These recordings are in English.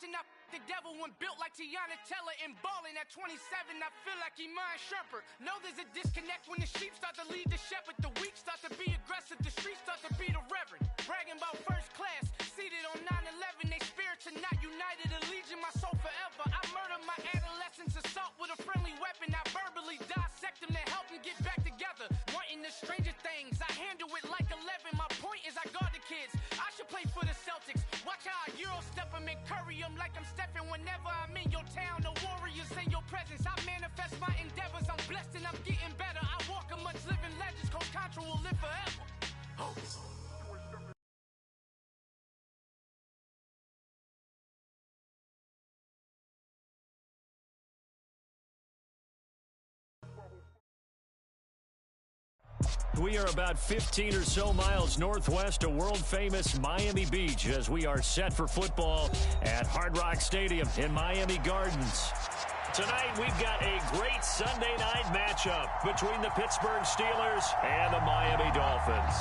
often I the devil when built like Tiana Teller and balling at 27. I feel like Iman Shumpert. Know there's a disconnect when the sheep start to lead the shepherd. The weak start to be aggressive. The streets start to be the reverend. Bragging about first class, seated on 9/11. They spirits are not united. Allegiant my soul forever. I murdered my adolescence assault with a friendly weapon. I verbally dissect them to help them get back together. Wanting the stranger things, I handle it like 11. My point is I guard the kids. I should play for the Celtics. Watch how I Euro step them and curry them like I'm stepping. Whenever I'm in your town, the warriors in your presence. I manifest my endeavors. I'm blessed and I'm getting better. I walk amongst living legends. Coach Contra will live forever. Oh. We are about 15 or so miles northwest of world-famous Miami Beach as we are set for football at Hard Rock Stadium in Miami Gardens. Tonight, we've got a great Sunday night matchup between the Pittsburgh Steelers and the Miami Dolphins.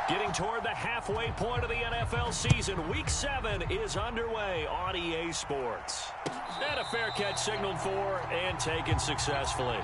Getting toward the halfway point of the NFL season, Week 7 is underway on EA Sports. And a fair catch signaled for and taken successfully.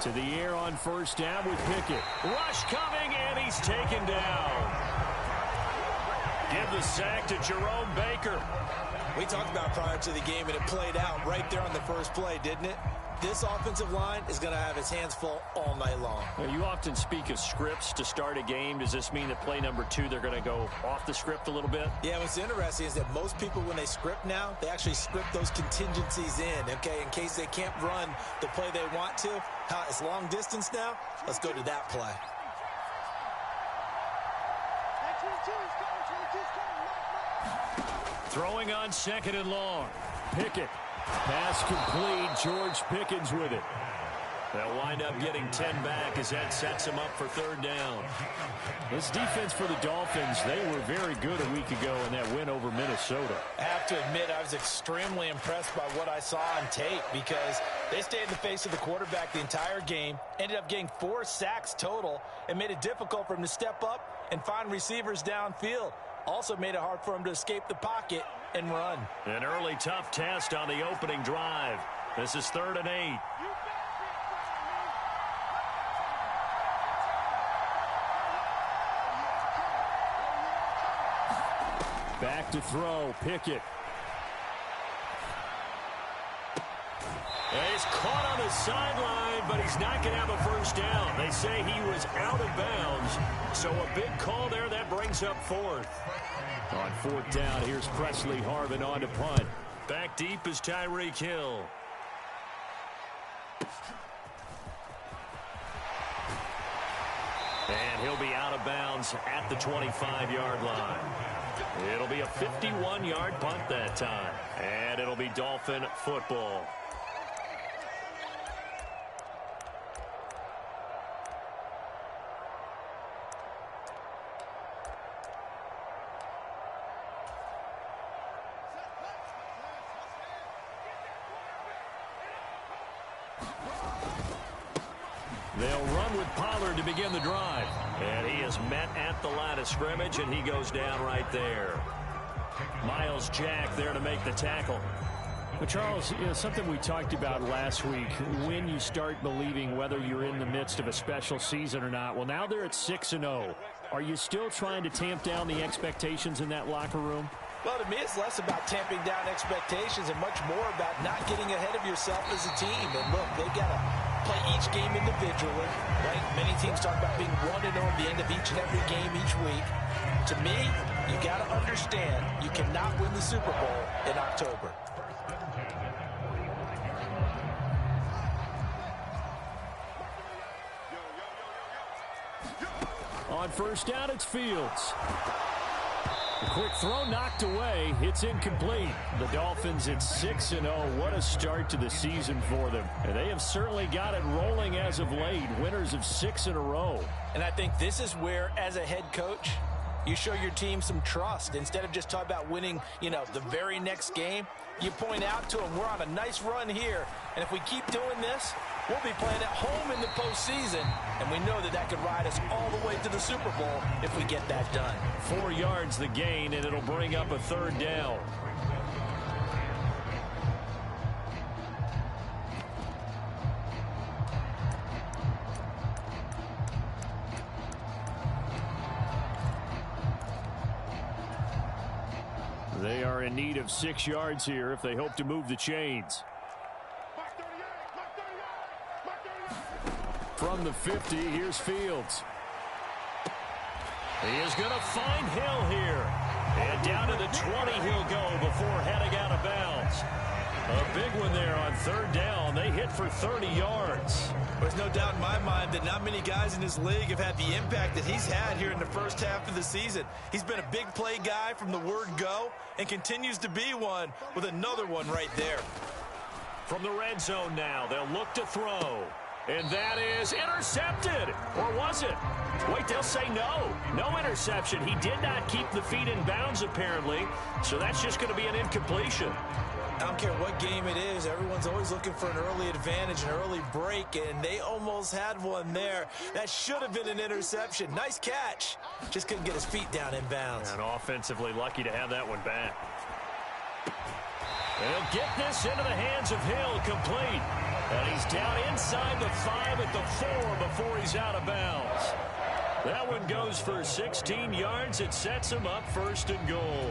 To the air on first down with Pickett. Rush coming, and he's taken down. Give the sack to Jerome Baker. We talked about prior to the game, and it played out right there on the first play, didn't it? This offensive line is going to have its hands full all night long. Well, you often speak of scripts to start a game. Does this mean that play number 2, they're going to go off the script a little bit? Yeah, what's interesting is that most people, when they script now, they actually script those contingencies in, okay, in case they can't run the play they want to. It's long distance now. Let's go to that play. Throwing on second and long. Pickett. Pass complete. George Pickens with it. They'll wind up getting 10 back as that sets them up for third down. This defense for the Dolphins, they were very good a week ago in that win over Minnesota. I have to admit, I was extremely impressed by what I saw on tape because they stayed in the face of the quarterback the entire game, ended up getting 4 sacks total, and made it difficult for him to step up and find receivers downfield. Also made it hard for him to escape the pocket and run. An early tough test on the opening drive. This is 3rd and 8. Back to throw, Pickett. He's caught on the sideline, but he's not going to have a first down. They say he was out of bounds, so a big call there. That brings up 4th. On 4th down, here's Presley Harvin on to punt. Back deep is Tyreek Hill. And he'll be out of bounds at the 25-yard line. It'll be a 51-yard punt that time. And it'll be Dolphin football. They'll run with Pollard to begin the drive. And he is met at the line of scrimmage, and he goes down right there. Miles Jack there to make the tackle. But Charles, something we talked about last week, when you start believing whether you're in the midst of a special season or not. Well, now they're at 6-0. Are you still trying to tamp down the expectations in that locker room? Well, to me, it's less about tamping down expectations and much more about not getting ahead of yourself as a team. And look, they've got to play each game individually, right? Many teams talk about being 1-0 at the end of each and every game each week. To me, you got to understand you cannot win the Super Bowl in October. On first down, it's Fields. A quick throw knocked away. It's incomplete. The Dolphins at 6-0. What a start to the season for them. And they have certainly got it rolling as of late. Winners of 6 in a row. And I think this is where, as a head coach, you show your team some trust. Instead of just talking about winning, the very next game, you point out to them, we're on a nice run here. And if we keep doing this, we'll be playing at home in the postseason. And we know that could ride us all the way to the Super Bowl if we get that done. 4 yards the gain, and it'll bring up a third down. They are in need of 6 yards here if they hope to move the chains. From the 50, here's Fields. He is going to find Hill here. And down to the 20 he'll go before heading out of bounds. A big one there on third down. They hit for 30 yards. There's no doubt in my mind that not many guys in this league have had the impact that he's had here in the first half of the season. He's been a big play guy from the word go and continues to be one with another one right there. From the red zone now, they'll look to throw. And that is intercepted. Or was it? Wait, they'll say no. No interception. He did not keep the feet in bounds, apparently. So that's just going to be an incompletion. I don't care what game it is. Everyone's always looking for an early advantage, an early break, and they almost had one there. That should have been an interception. Nice catch. Just couldn't get his feet down in bounds. And offensively lucky to have that one back. They'll get this into the hands of Hill, complete. And he's down inside the 5 at the 4 before he's out of bounds. That one goes for 16 yards. It sets him up first and goal.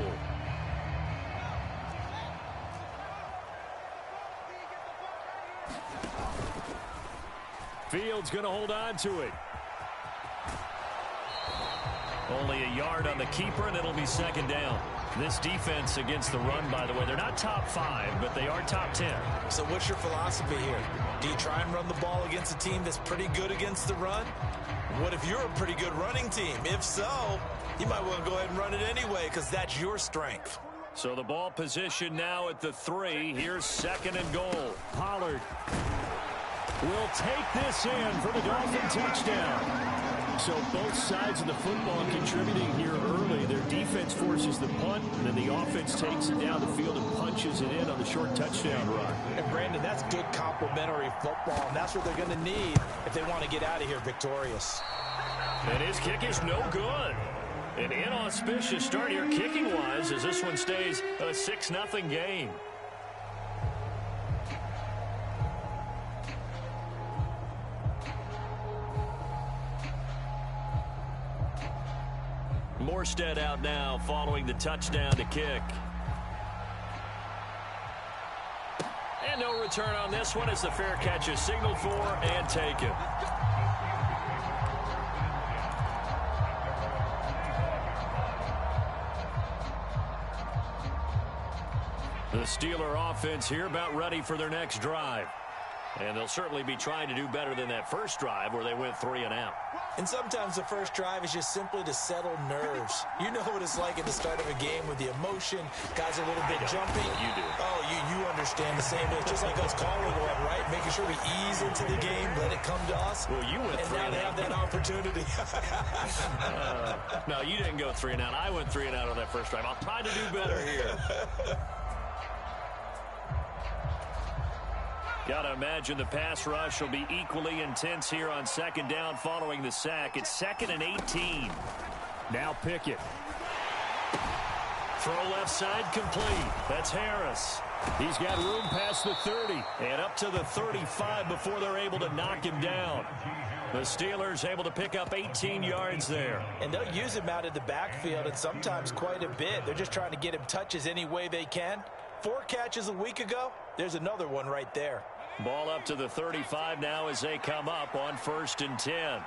Fields going to hold on to it. Only a yard on the keeper, and it'll be second down. This defense against the run, by the way, they're not top 5, but they are top 10. So what's your philosophy here? Do you try and run the ball against a team that's pretty good against the run? What if you're a pretty good running team? If so, you might want to go ahead and run it anyway because that's your strength. So the ball position now at the 3. Here's second and goal. Pollard will take this in for the Dolphin touchdown. So both sides of the football contributing here early. Their defense forces the punt, and then the offense takes it down the field and punches it in on the short touchdown run. And Brandon, that's good complementary football, and that's what they're going to need if they want to get out of here victorious. And his kick is no good. An inauspicious start here kicking-wise as this one stays a 6-0 game. Morstead out now following the touchdown to kick. And no return on this one as the fair catch is signaled for and taken. The Steeler offense here about ready for their next drive. And they'll certainly be trying to do better than that first drive where they went 3 and out. And sometimes the first drive is just simply to settle nerves. You know what it's like at the start of a game with the emotion. Guys are a little bit jumpy. You do. Oh, you understand the same way. Just like us calling one, right? Making sure we ease into the game, let it come to us. Well, you went 3 and now they have that opportunity. No, you didn't go 3 and out. I went 3 and out on that first drive. I'll try to do better here. Got to imagine the pass rush will be equally intense here on second down following the sack. It's 2nd and 18. Now Pickett. Throw left side complete. That's Harris. He's got room past the 30. And up to the 35 before they're able to knock him down. The Steelers able to pick up 18 yards there. And they'll use him out of the backfield, and sometimes quite a bit. They're just trying to get him touches any way they can. 4 catches a week ago. There's another one right there. Ball up to the 35 now as they come up on 1st and 10.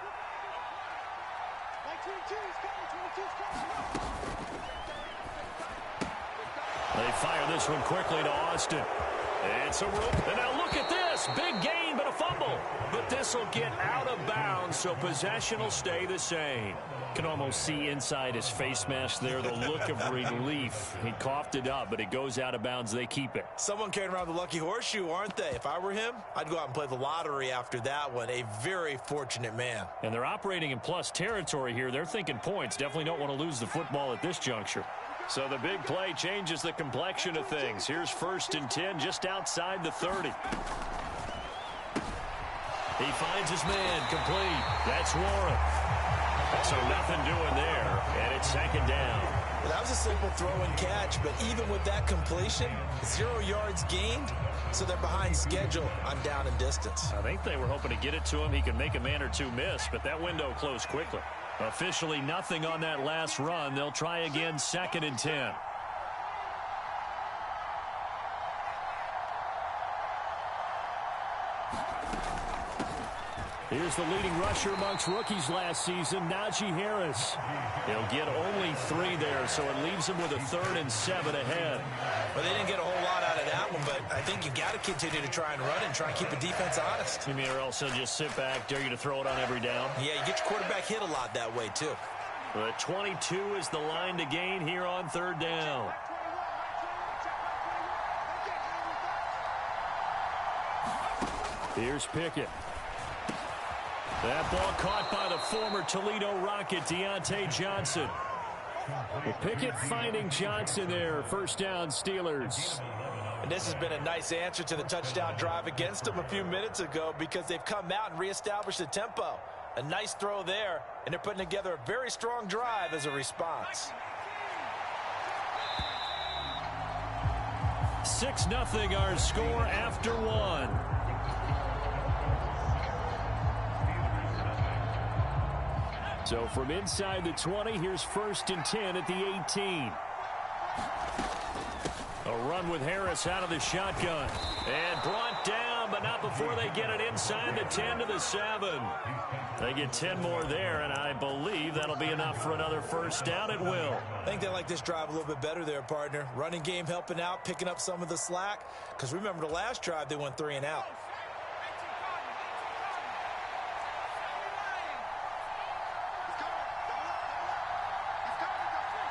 They fire this one quickly to Austin. It's a rope. And now look at this. this. Big gain, but a fumble. But this will get out of bounds, so possession will stay the same. Can almost see inside his face mask there the look of relief. He coughed it up, but it goes out of bounds. They keep it. Someone carrying around the lucky horseshoe, aren't they? If I were him, I'd go out and play the lottery after that one. A very fortunate man. And they're operating in plus territory here. They're thinking points. Definitely don't want to lose the football at this juncture. So the big play changes the complexion of things. Here's 1st and 10 just outside the 30. He finds his man complete. That's Warren. So nothing doing there, and it's 2nd down. Well, that was a simple throw and catch, but even with that completion, 0 yards gained, so they're behind schedule on down and distance. I think they were hoping to get it to him. He could make a man or two miss, but that window closed quickly. Officially nothing on that last run. They'll try again 2nd and 10. Here's the leading rusher amongst rookies last season, Najee Harris. He'll get only 3 there, so it leaves him with a 3rd and 7 ahead. Well, they didn't get a whole lot out of that one, but I think you got to continue to try and run and try and keep the defense honest. You mean or else they'll just sit back, dare you to throw it on every down? Yeah, you get your quarterback hit a lot that way, too. The 22 is the line to gain here on 3rd down. Here's Pickett. That ball caught by the former Toledo Rocket, Deontay Johnson. Well, Pickett finding Johnson there. 1st down, Steelers. And this has been a nice answer to the touchdown drive against them a few minutes ago because they've come out and reestablished the tempo. A nice throw there, and they're putting together a very strong drive as a response. 6-0 our score after 1. So from inside the 20, here's 1st and 10 at the 18. A run with Harris out of the shotgun. And brought down, but not before they get it inside the 10 to the 7. They get 10 more there, and I believe that'll be enough for another 1st down. It will. I think they like this drive a little bit better there, partner. Running game helping out, picking up some of the slack. Because remember the last drive, they went 3 and out.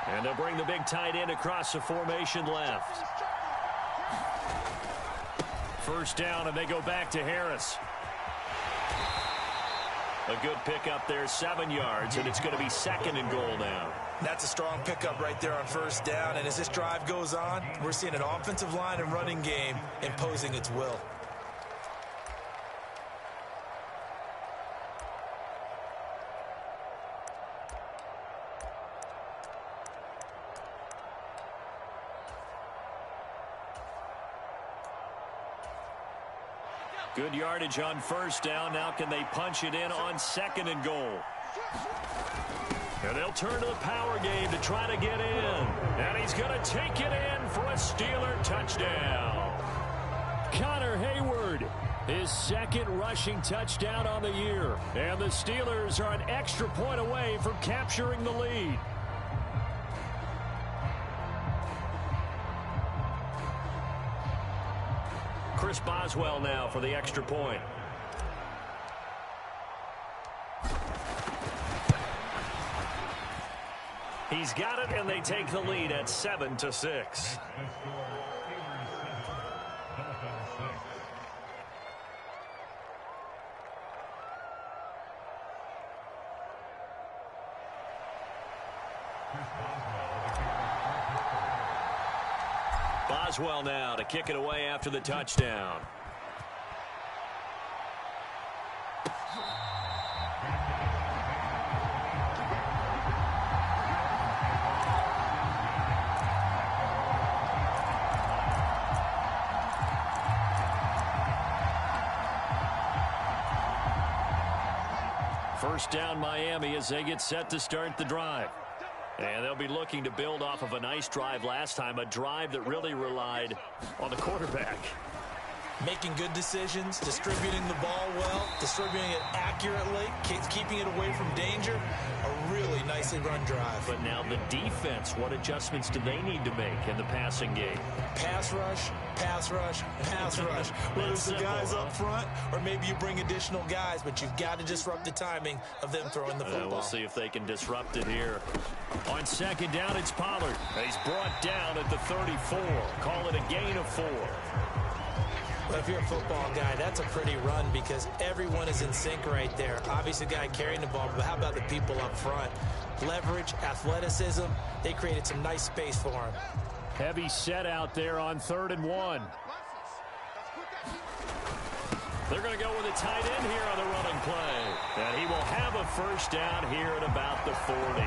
And they'll bring the big tight end across the formation left. 1st down, and they go back to Harris. A good pickup there, 7 yards, and it's going to be 2nd and goal now. That's a strong pickup right there on 1st down, and as this drive goes on, we're seeing an offensive line and running game imposing its will. Good yardage on 1st down. Now can they punch it in on 2nd and goal? And they'll turn to the power game to try to get in. And he's going to take it in for a Steeler touchdown. Connor Hayward, his 2nd rushing touchdown on the year. And the Steelers are an extra point away from capturing the lead. Chris Boswell now for the extra point. He's got it, and they take the lead at 7-6. Boswell now to kick it away after the touchdown. First down Miami as they get set to start the drive. And they'll be looking to build off of a nice drive last time, a drive that really relied on the quarterback. Making good decisions, distributing the ball well, distributing it accurately, keeping it away from danger. A really nicely run drive. But now the defense, what adjustments do they need to make in the passing game? Pass rush, pass rush, pass rush. Whether it's the guys up front or maybe you bring additional guys, but you've got to disrupt the timing of them throwing the football. We'll see if they can disrupt it here. On second down, it's Pollard. He's brought down at the 34. Call it a gain of 4. But if you're a football guy, that's a pretty run because everyone is in sync right there. Obviously, the guy carrying the ball, but how about the people up front? Leverage, athleticism, they created some nice space for him. Heavy set out there on 3rd and 1. They're going to go with a tight end here on the running play. And he will have a first down here at about the 40.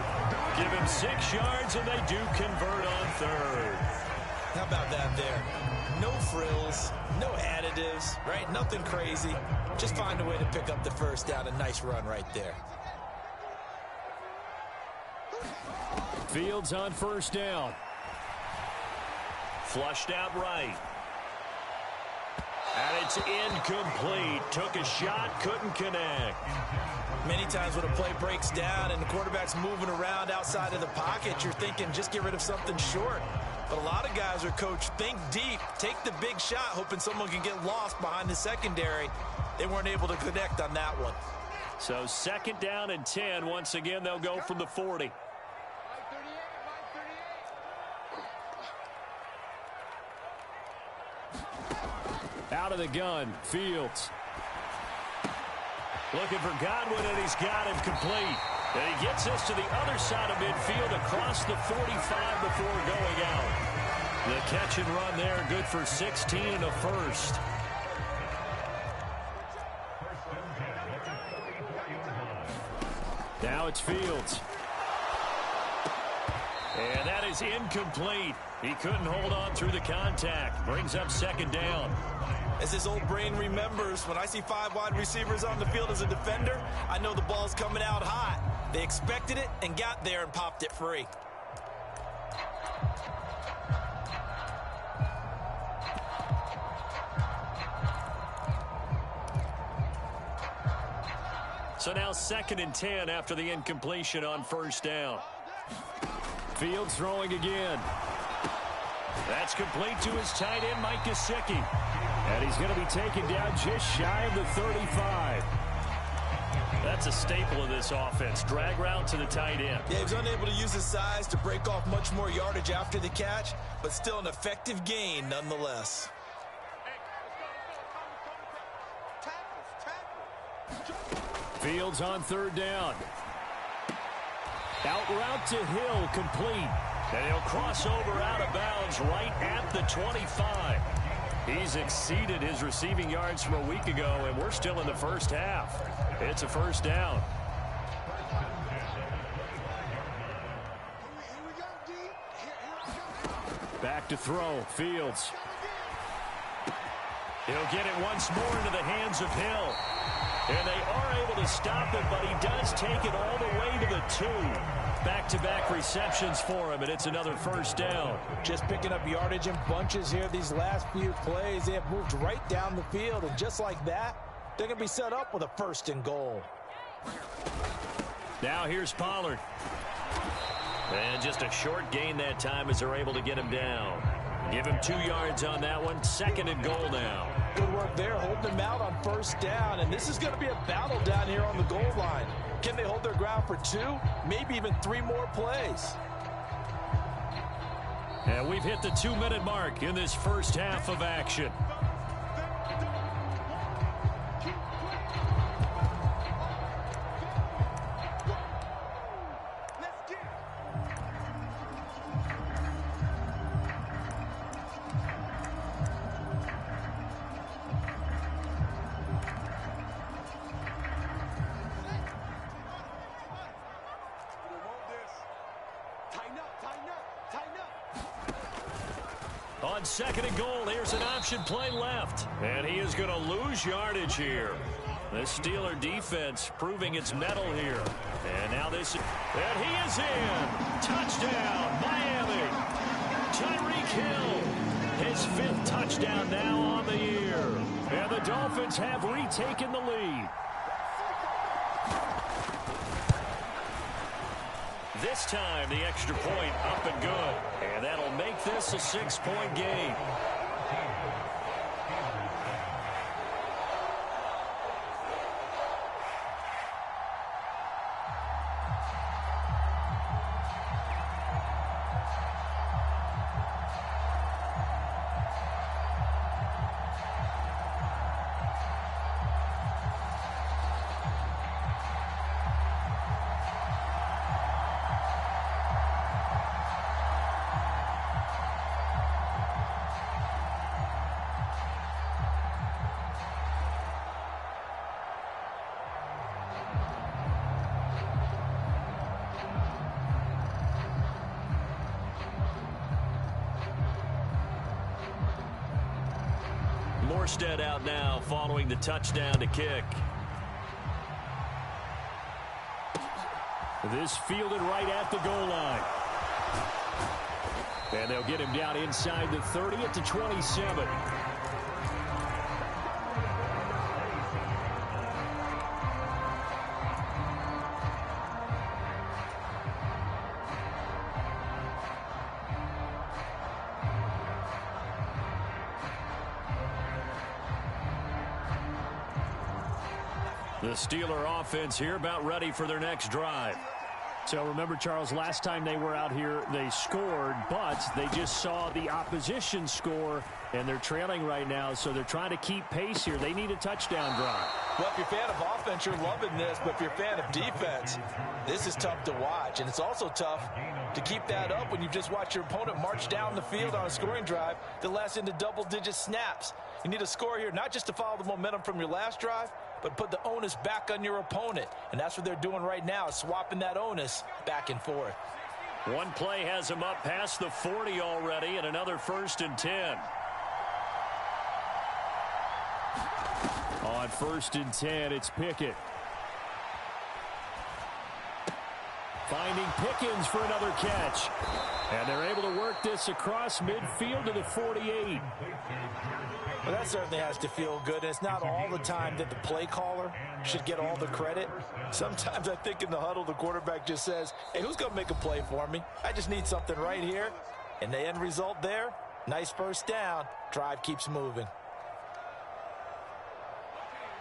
Give him 6 yards, and they do convert on 3rd. How about that there? No frills, no additives, right? Nothing crazy. Just find a way to pick up the first down. A nice run right there. Fields on first down. Flushed out right. And it's incomplete. Took a shot, couldn't connect. Many times when a play breaks down and the quarterback's moving around outside of the pocket, you're thinking just get rid of something short. But a lot of guys are coached, think deep, take the big shot, hoping someone can get lost behind the secondary. They weren't able to connect on that one. So second down and 10. Once again, they'll go from the 40. Out of the gun, Fields. Looking for Godwin, and he's got him complete. And he gets this to the other side of midfield across the 45 before going out. The catch and run there, good for 16 and a first. Now it's Fields. And that is incomplete. He couldn't hold on through the contact. Brings up second down. As his old brain remembers, when I see 5 wide receivers on the field as a defender, I know the ball's coming out hot. They expected it and got there and popped it free. So now second and 10 after the incompletion on first down. Fields throwing again. That's complete to his tight end, Mike Gesicki. And he's going to be taken down just shy of the 35. That's a staple of this offense. Drag route to the tight end. Yeah, he was unable to use his size to break off much more yardage after the catch, but still an effective gain nonetheless. Fields on third down. Out route to Hill, complete. And he'll cross over out of bounds right at the 25. He's exceeded his receiving yards from a week ago, and we're still in the first half. It's a first down. Back to throw, Fields. He'll get it once more into the hands of Hill. And they are able to stop it, but he does take it all the way to the 2. Back-to-back receptions for him, and it's another first down. Just picking up yardage in bunches here these last few plays. They have moved right down the field, and just like that, they're going to be set up with a 1st and goal. Now here's Pollard. And just a short gain that time as they're able to get him down. Give him 2 yards on that one. 2nd and goal now. Good work there, holding him out on first down. And this is going to be a battle down here on the goal line. Can they hold their ground for 2, maybe even 3 more plays? And we've hit the 2-minute mark in this first half of action. On 2nd and goal, here's an option play left. And he is going to lose yardage here. The Steeler defense proving its mettle here. And now this, and he is in. Touchdown, Miami. Tyreek Hill, his 5th touchdown now on the year. Dolphins have retaken the lead. This time, the extra point up and good. And that'll make this a 6-point game. Morstead out now following the touchdown to kick. This fielded right at the goal line. And they'll get him down inside the 30 at the 27. The Steeler offense here about ready for their next drive. So remember, Charles, last time they were out here, they scored, but they just saw the opposition score, and they're trailing right now, so they're trying to keep pace here. They need a touchdown drive. Well, if you're a fan of offense, you're loving this, but if you're a fan of defense, this is tough to watch, and it's also tough to keep that up when you've just watched your opponent march down the field on a scoring drive that lasts into double-digit snaps. You need a score here, not just to follow the momentum from your last drive, but put the onus back on your opponent. And that's what they're doing right now, swapping that onus back and forth. One play has them up past the 40 already, and another 1st and 10. On 1st and 10, it's Pickett. Finding Pickens for another catch. And they're able to work this across midfield to the 48. Well, that certainly has to feel good. And it's not all the time that the play caller should get all the credit. Sometimes I think in the huddle, the quarterback just says, hey, who's going to make a play for me? I just need something right here. And the end result there, nice first down. Drive keeps moving.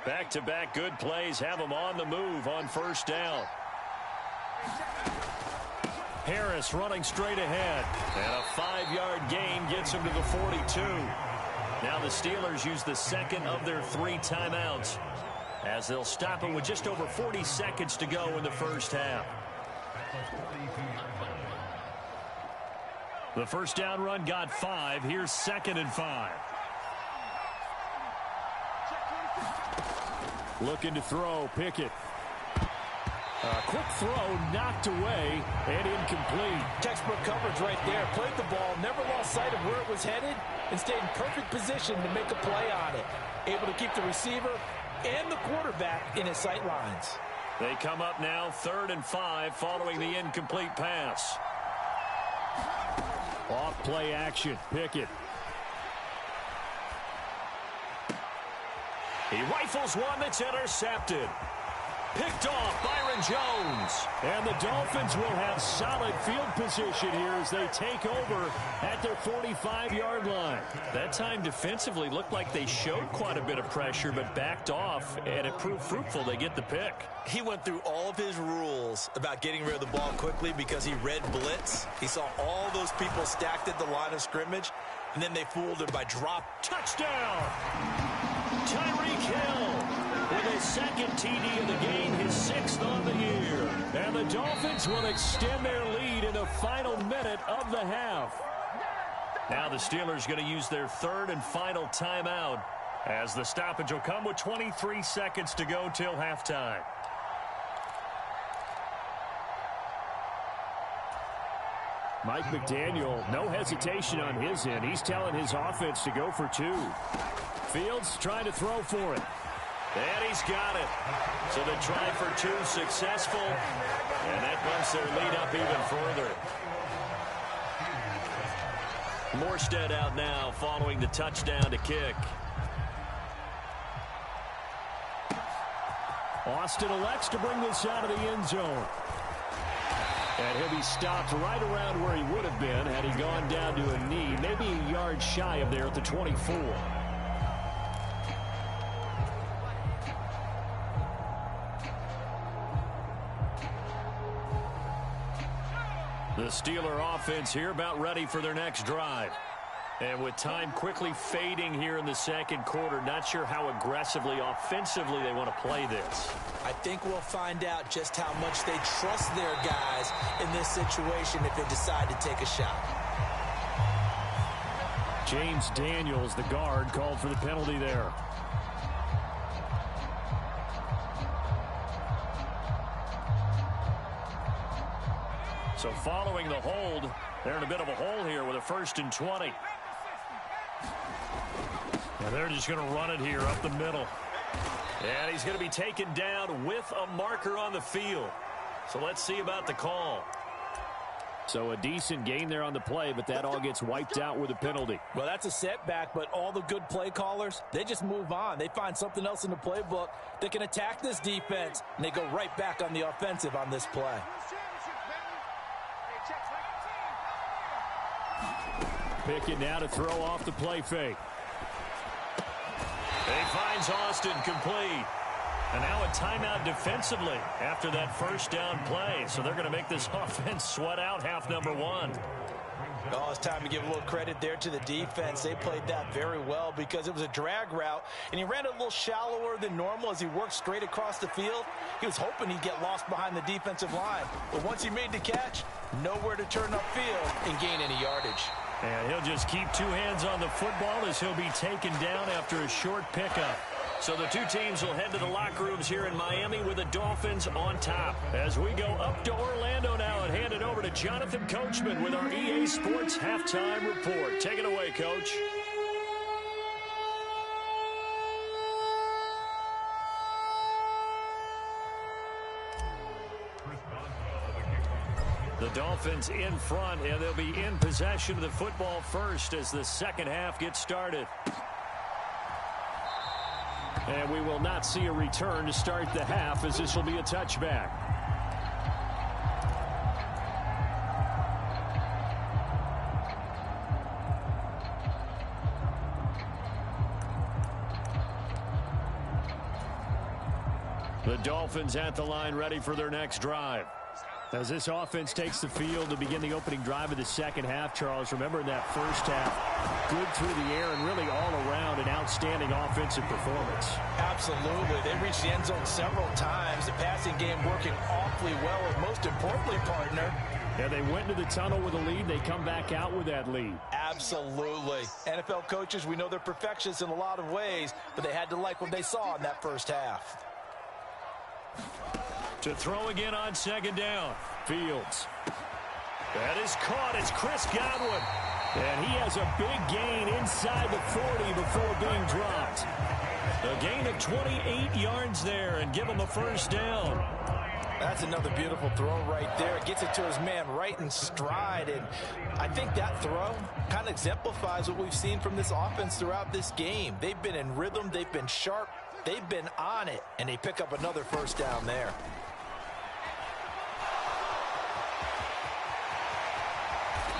Back-to-back good plays have them on the move on 1st down. Harris running straight ahead. And a 5-yard gain gets him to the 42. Now the Steelers use the second of their 3 timeouts as they'll stop him with just over 40 seconds to go in the first half. The first down run got 5. Here's 2nd and 5. Looking to throw, Pickett. A quick throw knocked away and incomplete. Textbook coverage right there. Played the ball, never lost sight of where it was headed, and stayed in perfect position to make a play on it. Able to keep the receiver and the quarterback in his sight lines. They come up now 3rd and 5 following the incomplete pass. Off play action, Pickett. He rifles one that's intercepted. Picked off Byron Jones. And the Dolphins will have solid field position here as they take over at their 45-yard line. That time defensively looked like they showed quite a bit of pressure but backed off, and it proved fruitful. They get the pick. He went through all of his rules about getting rid of the ball quickly because he read blitz. He saw all those people stacked at the line of scrimmage, and then they fooled him by drop. Touchdown! Tyreek Hill with his 2nd TD of the game, his 6th on the year. And the Dolphins will extend their lead in the final minute of the half. Now the Steelers going to use their 3rd and final timeout as the stoppage will come with 23 seconds to go till halftime. Mike McDaniel, no hesitation on his end. He's telling his offense to go for 2. Fields trying to throw for it. And he's got it. So the try for 2 successful. And that bumps their lead up even further. Morstead out now following the touchdown to kick. Austin elects to bring this out of the end zone. And he'll be stopped right around where he would have been had he gone down to a knee, maybe a yard shy of there at the 24. The Steeler offense here about ready for their next drive. And with time quickly fading here in the second quarter, not sure how aggressively, offensively they want to play this. I think we'll find out just how much they trust their guys in this situation if they decide to take a shot. James Daniels, the guard, called for the penalty there. So following the hold, they're in a bit of a hole here with a 1st and 20. And they're just going to run it here up the middle. And he's going to be taken down with a marker on the field. So let's see about the call. So a decent gain there on the play, but that all gets wiped out with a penalty. Well, that's a setback, but all the good play callers, they just move on. They find something else in the playbook that can attack this defense, and they go right back on the offensive on this play. Pickett now to throw off the play fake. He finds Austin complete. And now a timeout defensively after that first down play. So they're going to make this offense sweat out half number one. Oh, it's time to give a little credit there to the defense. They played that very well because it was a drag route, and he ran it a little shallower than normal as he worked straight across the field. He was hoping he'd get lost behind the defensive line. But once he made the catch, nowhere to turn upfield and gain any yardage. And he'll just keep two hands on the football as he'll be taken down after a short pickup. So the two teams will head to the locker rooms here in Miami with the Dolphins on top. As we go up to Orlando now and hand it over to Jonathan Coachman with our EA Sports Halftime Report. Take it away, Coach. The Dolphins in front, and they'll be in possession of the football first as the second half gets started. And we will not see a return to start the half as this will be a touchback. The Dolphins at the line ready for their next drive. As this offense takes the field to begin the opening drive of the second half, Charles, remember in that first half, good through the air and really all around an outstanding offensive performance. Absolutely. They reached the end zone several times. The passing game working awfully well, and most importantly, partner. Yeah, they went into the tunnel with a lead. They come back out with that lead. Absolutely. NFL coaches, we know they're perfectionists in a lot of ways, but they had to like what they saw in that first half. To throw again on second down. Fields. That is caught. It's Chris Godwin. And he has a big gain inside the 40 before being dropped. A gain of 28 yards there and give him a first down. That's another beautiful throw right there. It gets it to his man right in stride. And I think that throw kind of exemplifies what we've seen from this offense throughout this game. They've been in rhythm. They've been sharp. They've been on it. And they pick up another first down there.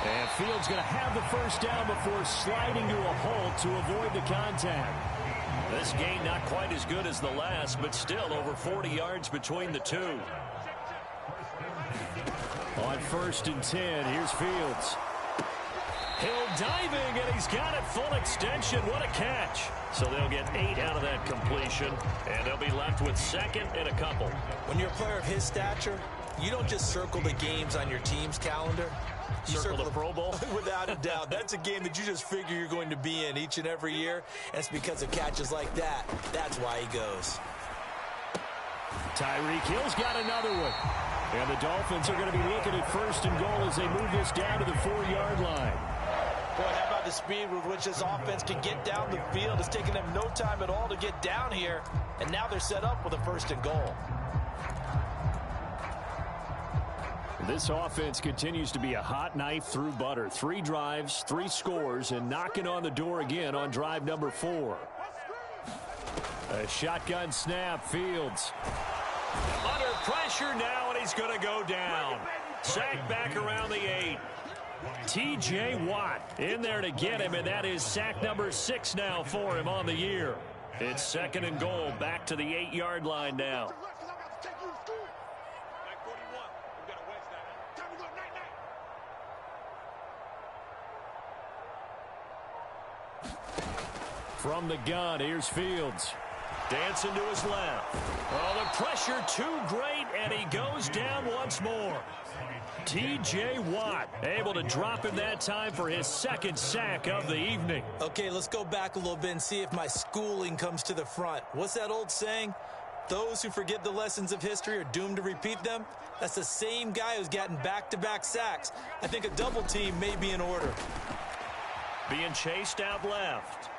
And Fields going to have the first down before sliding to a halt to avoid the contact. This gain not quite as good as the last, but still over 40 yards between the two. On 1st and 10, here's Fields. Hill diving, and he's got it full extension. What a catch. So they'll get 8 out of that completion, and they'll be left with second and a couple. When you're a player of his stature, you don't just circle the games on your team's calendar. You circle the Pro Bowl? Without a doubt. That's a game that you just figure you're going to be in each and every year. And it's because of catches like that. That's why he goes. Tyreek Hill's got another one. And the Dolphins are going to be looking at 1st and goal as they move this down to the 4-yard line. Boy, how about the speed with which this offense can get down the field? It's taken them no time at all to get down here. And now they're set up with a 1st and goal. This offense continues to be a hot knife through butter. 3 drives, 3 scores, and knocking on the door again on drive number 4. A shotgun snap, Fields. Under pressure now, and he's going to go down. Sack back around the 8. T.J. Watt in there to get him, and that is sack number 6 now for him on the year. It's 2nd and goal, back to the 8-yard line now. From the gun, here's Fields. Dancing to his left. Oh, the pressure too great, and he goes down once more. T.J. Watt able to drop him that time for his 2nd sack of the evening. Okay, let's go back a little bit and see if my schooling comes to the front. What's that old saying? Those who forget the lessons of history are doomed to repeat them. That's the same guy who's gotten back-to-back sacks. I think a double team may be in order. Being chased out left.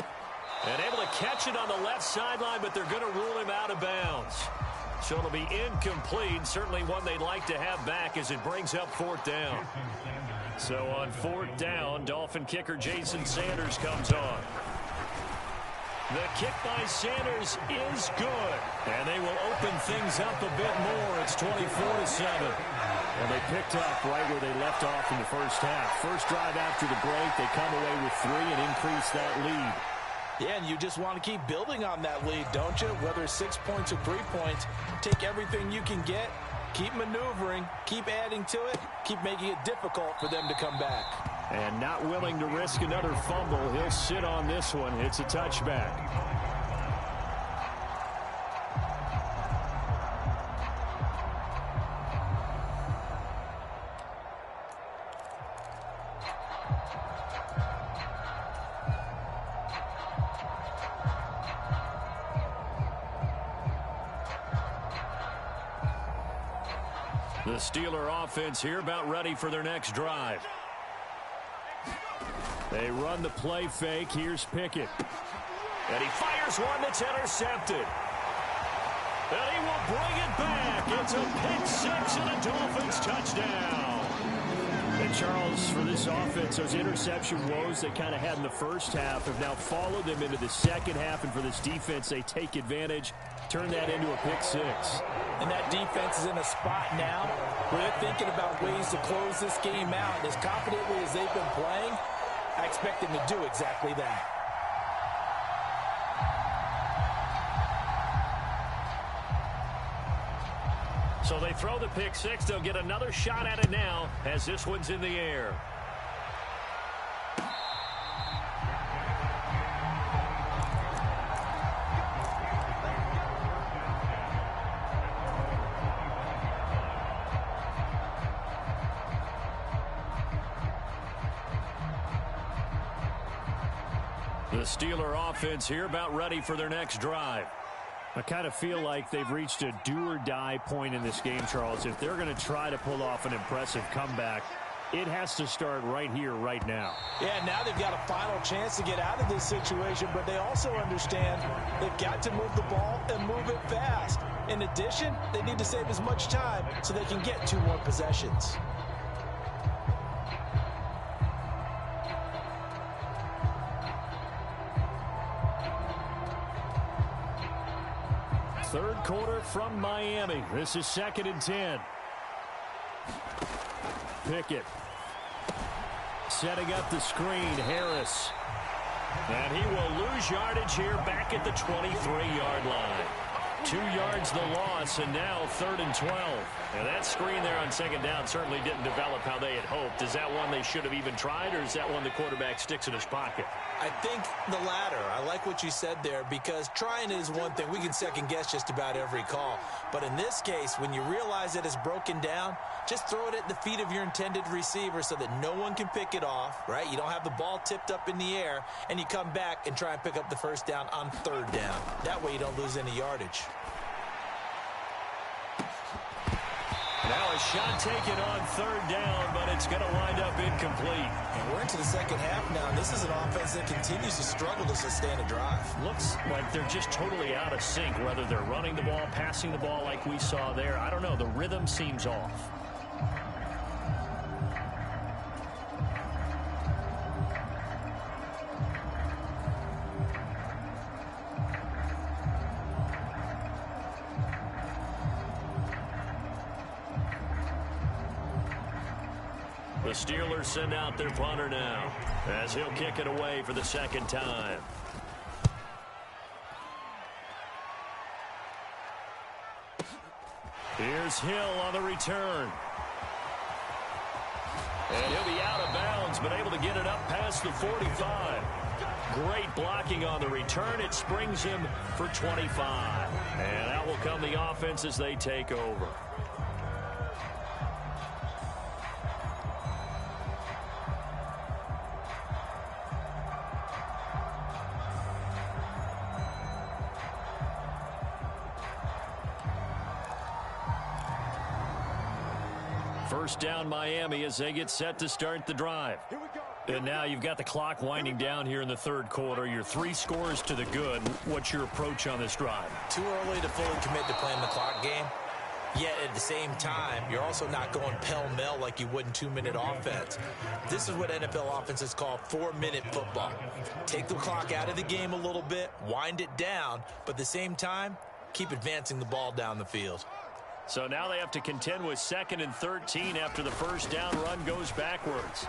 And able to catch it on the left sideline, but they're going to rule him out of bounds. So it'll be incomplete. Certainly one they'd like to have back as it brings up 4th down. So on 4th down, Dolphin kicker Jason Sanders comes on. The kick by Sanders is good. And they will open things up a bit more. It's 24-7. And they picked up right where they left off in the first half. First drive after the break, they come away with 3 and increase that lead. Yeah, and you just want to keep building on that lead, don't you? Whether it's 6 points or 3 points, take everything you can get, keep maneuvering, keep adding to it, keep making it difficult for them to come back. And not willing to risk another fumble. He'll sit on this one. It's a touchback. The Steeler offense here about ready for their next drive. They run the play fake. Here's Pickett. And he fires one that's intercepted. And he will bring it back. It's a pick 6 and a Dolphins touchdown. And Charles, for this offense, those interception woes they kind of had in the first half have now followed them into the second half. And for this defense, they take advantage, turn that into a pick 6. And that defense is in a spot now where they're thinking about ways to close this game out. As confidently as they've been playing, I expect them to do exactly that. So they throw the pick 6. They'll get another shot at it now as this one's in the air. The Steeler offense here about ready for their next drive. I kind of feel like they've reached a do-or-die point in this game, Charles. If they're going to try to pull off an impressive comeback, it has to start right here, right now. Yeah, now they've got a final chance to get out of this situation, but they also understand they've got to move the ball and move it fast. In addition, they need to save as much time so they can get 2 more possessions. Third quarter from Miami. This is 2nd and 10. Pickett. Setting up the screen, Harris. And he will lose yardage here back at the 23-yard line. 2 yards the loss, and now 3rd and 12. And that screen there on 2nd down certainly didn't develop how they had hoped. Is that one they should have even tried, or is that one the quarterback sticks in his pocket? I think the latter. I like what you said there, because trying is one thing. We can second guess just about every call. But in this case, when you realize that it's broken down, just throw it at the feet of your intended receiver so that no one can pick it off, right? You don't have the ball tipped up in the air, and you come back and try and pick up the first down on 3rd down. That way you don't lose any yardage. Now a shot taken on 3rd down, but it's going to wind up incomplete. And we're into the second half now, and this is an offense that continues to struggle to sustain a drive. Looks like they're just totally out of sync, whether they're running the ball, passing the ball like we saw there. I don't know. The rhythm seems off. The Steelers send out their punter now as he'll kick it away for the second time. Here's Hill on the return. And he'll be out of bounds, but able to get it up past the 45. Great blocking on the return. It springs him for 25. And out will come the offense as they take over. First down Miami as they get set to start the drive. And now you've got the clock winding down here in the third quarter. Your 3 scores to the good. What's your approach on this drive? Too early to fully commit to playing the clock game. Yet at the same time, you're also not going pell-mell like you would in 2-minute offense. This is what NFL offenses call 4-minute football. Take the clock out of the game a little bit, wind it down, but at the same time, keep advancing the ball down the field. So now they have to contend with 2nd and 13 after the first down run goes backwards.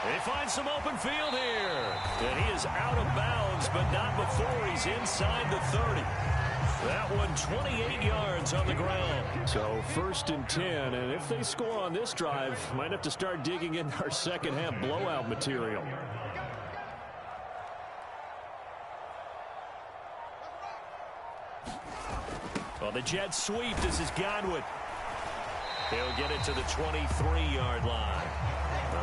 They find some open field here. And he is out of bounds, but not before he's inside the 30. That one 28 yards on the ground. So 1st and 10, and if they score on this drive, might have to start digging in our second half blowout material. Well, the jet sweep. This is Godwin. He'll get it to the 23-yard line.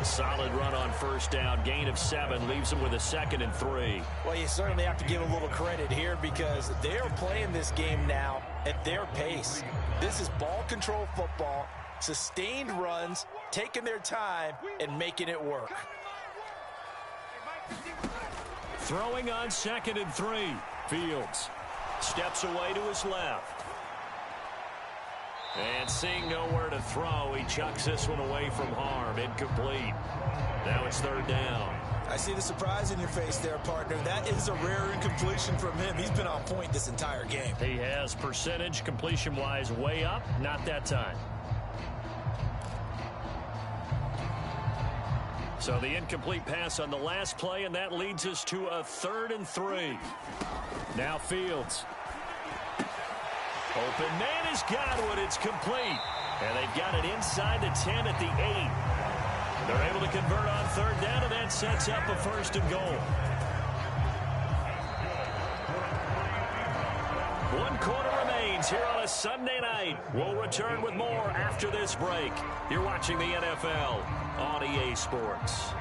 A solid run on first down. Gain of 7 leaves him with a 2nd and 3. Well, you certainly have to give a little credit here because they are playing this game now at their pace. This is ball control football, sustained runs, taking their time, and making it work. Throwing on 2nd and 3. Fields steps away to his left. And seeing nowhere to throw, he chucks this one away from harm. Incomplete. Now it's 3rd down. I see the surprise in your face there, partner. That is a rare incompletion from him. He's been on point this entire game. He has percentage completion-wise way up. Not that time. So the incomplete pass on the last play, and that leads us to a 3rd and 3. Now Fields. Open man is Godwin. It's complete. And they've got it inside the 10 at the 8. They're able to convert on 3rd down, and that sets up a 1st and goal. 1 quarter remains here on a Sunday night. We'll return with more after this break. You're watching the NFL on EA Sports.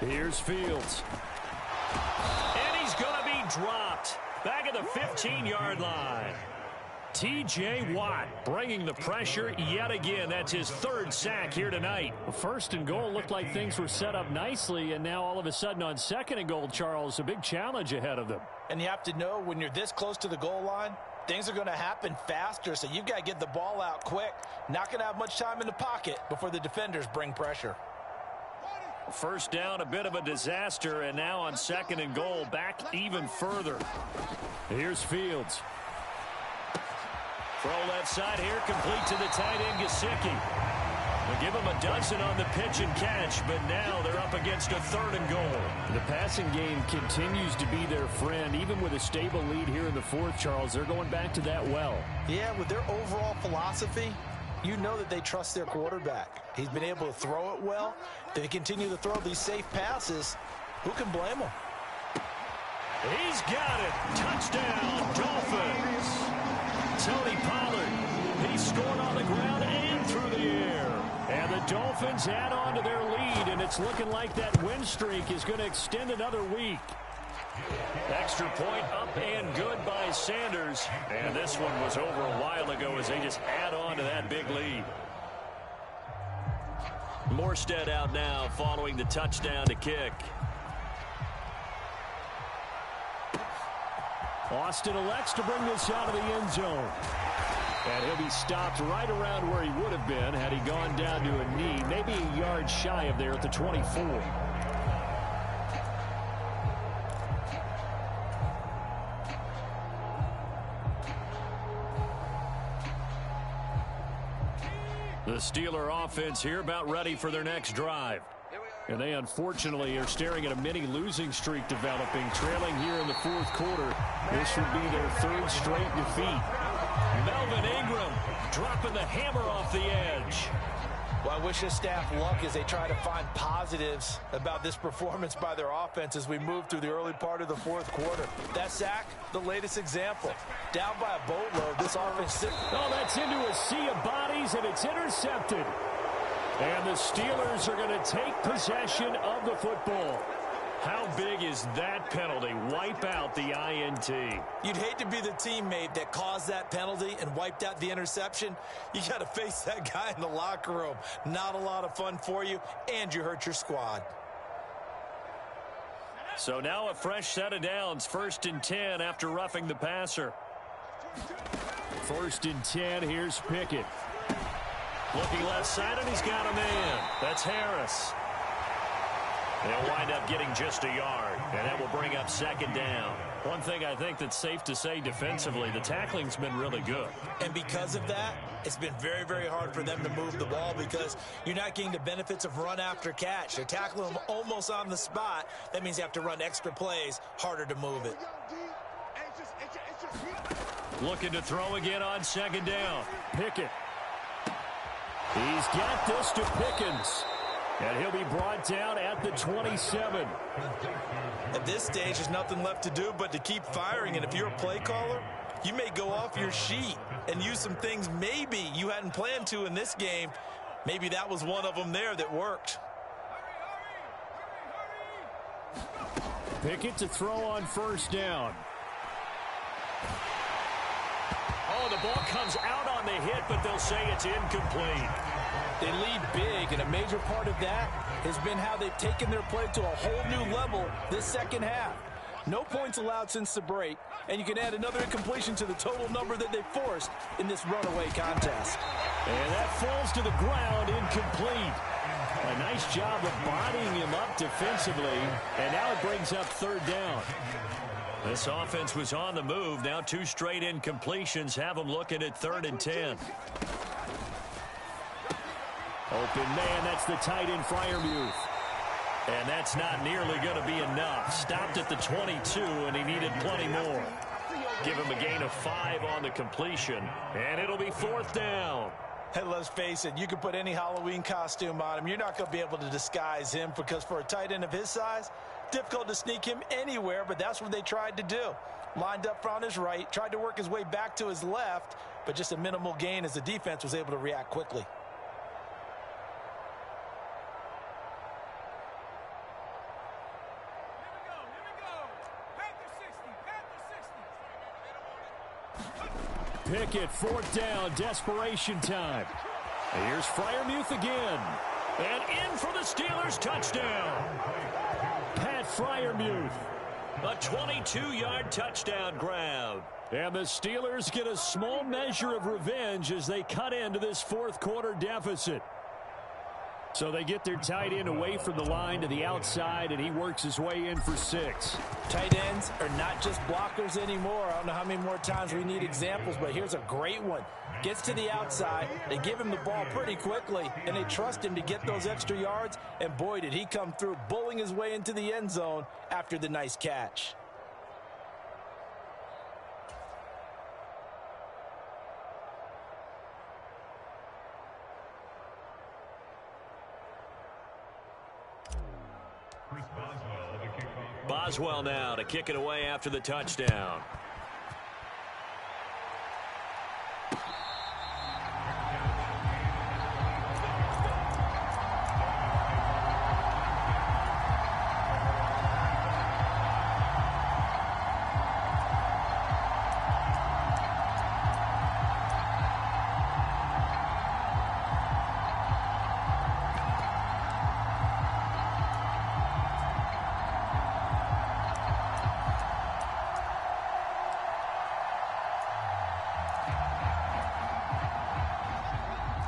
Here's Fields. And he's going to be dropped back at the 15-yard line. T.J. Watt bringing the pressure yet again. That's his 3rd sack here tonight. 1st and goal looked like things were set up nicely, and now all of a sudden on 2nd and goal, Charles, a big challenge ahead of them. And you have to know when you're this close to the goal line, things are going to happen faster, so you've got to get the ball out quick. Not going to have much time in the pocket before the defenders bring pressure. First down, a bit of a disaster, and now on 2nd and goal, back even further. Here's Fields. Throw left side here, complete to the tight end, Gesicki. They'll give him a dozen on the pitch and catch, but now they're up against a 3rd and goal. The passing game continues to be their friend. Even with a stable lead here in the 4th, Charles, they're going back to that well. Yeah, with their overall philosophy, you know that they trust their quarterback. He's been able to throw it well. They continue to throw these safe passes. Who can blame him? He's got it. Touchdown, Dolphins. Tony Pollard. He scored on the ground and through the air. And the Dolphins add on to their lead, and it's looking like that win streak is going to extend another week. Extra point up and good by Sanders. And this one was over a while ago as they just add on to that big lead. Morstead out now following the touchdown to kick. Austin elects to bring this out of the end zone. And he'll be stopped right around where he would have been had he gone down to a knee, maybe a yard shy of there at the 24. The Steeler offense here about ready for their next drive. And they unfortunately are staring at a mini losing streak developing, trailing here in the fourth quarter. This would be their third straight defeat. Melvin Ingram dropping the hammer off the edge. Well, I wish his staff luck as they try to find positives about this performance by their offense as we move through the early part of the fourth quarter. That sack, the latest example. Down by a boatload, this offense... Oh, that's into a sea of bodies, and it's intercepted. And the Steelers are going to take possession of the football. How big is that penalty? Wipe out the INT. You'd hate to be the teammate that caused that penalty and wiped out the interception. You got to face that guy in the locker room. Not a lot of fun for you, and you hurt your squad. So now a fresh set of downs. 1st and 10 after roughing the passer. 1st and 10. Here's Pickett. Looking left side, and he's got a man. That's Harris. They'll wind up getting just a yard, and that will bring up 2nd down. One thing I think that's safe to say defensively, the tackling's been really good. And because of that, it's been very, very hard for them to move the ball because you're not getting the benefits of run after catch. They're tackling them almost on the spot. That means you have to run extra plays, harder to move it. Looking to throw again on 2nd down. Pickett. He's got this to Pickens. And he'll be brought down at the 27. At this stage, there's nothing left to do but to keep firing. And if you're a play caller, you may go off your sheet and use some things maybe you hadn't planned to in this game. Maybe that was one of them there that worked. Pickett to throw on 1st down. Oh, the ball comes out on the hit, but they'll say it's incomplete. They lead big, and a major part of that has been how they've taken their play to a whole new level this second half. No points allowed since the break, and you can add another incompletion to the total number that they forced in this runaway contest. And that falls to the ground, incomplete. A nice job of bodying him up defensively, and now it brings up 3rd down. This offense was on the move. Now 2 straight incompletions have them looking at 3rd and 10. Open man, that's the tight end, Freiermuth. And that's not nearly going to be enough. Stopped at the 22, and he needed plenty more. Give him a gain of 5 on the completion, and it'll be 4th down. Hey, let's face it, you can put any Halloween costume on him. You're not going to be able to disguise him because for a tight end of his size, difficult to sneak him anywhere, but that's what they tried to do. Lined up on his right, tried to work his way back to his left, but just a minimal gain as the defense was able to react quickly. Pickett, 4th down, desperation time. And here's Freiermuth again. And in for the Steelers touchdown. Pat Freiermuth. A 22-yard touchdown grab. And the Steelers get a small measure of revenge as they cut into this 4th quarter deficit. So they get their tight end away from the line to the outside, and he works his way in for 6. Tight ends are not just blockers anymore. I don't know how many more times we need examples, but here's a great one. Gets to the outside, they give him the ball pretty quickly, and they trust him to get those extra yards, and boy, did he come through, bullying his way into the end zone after the nice catch. Boswell now to kick it away after the touchdown.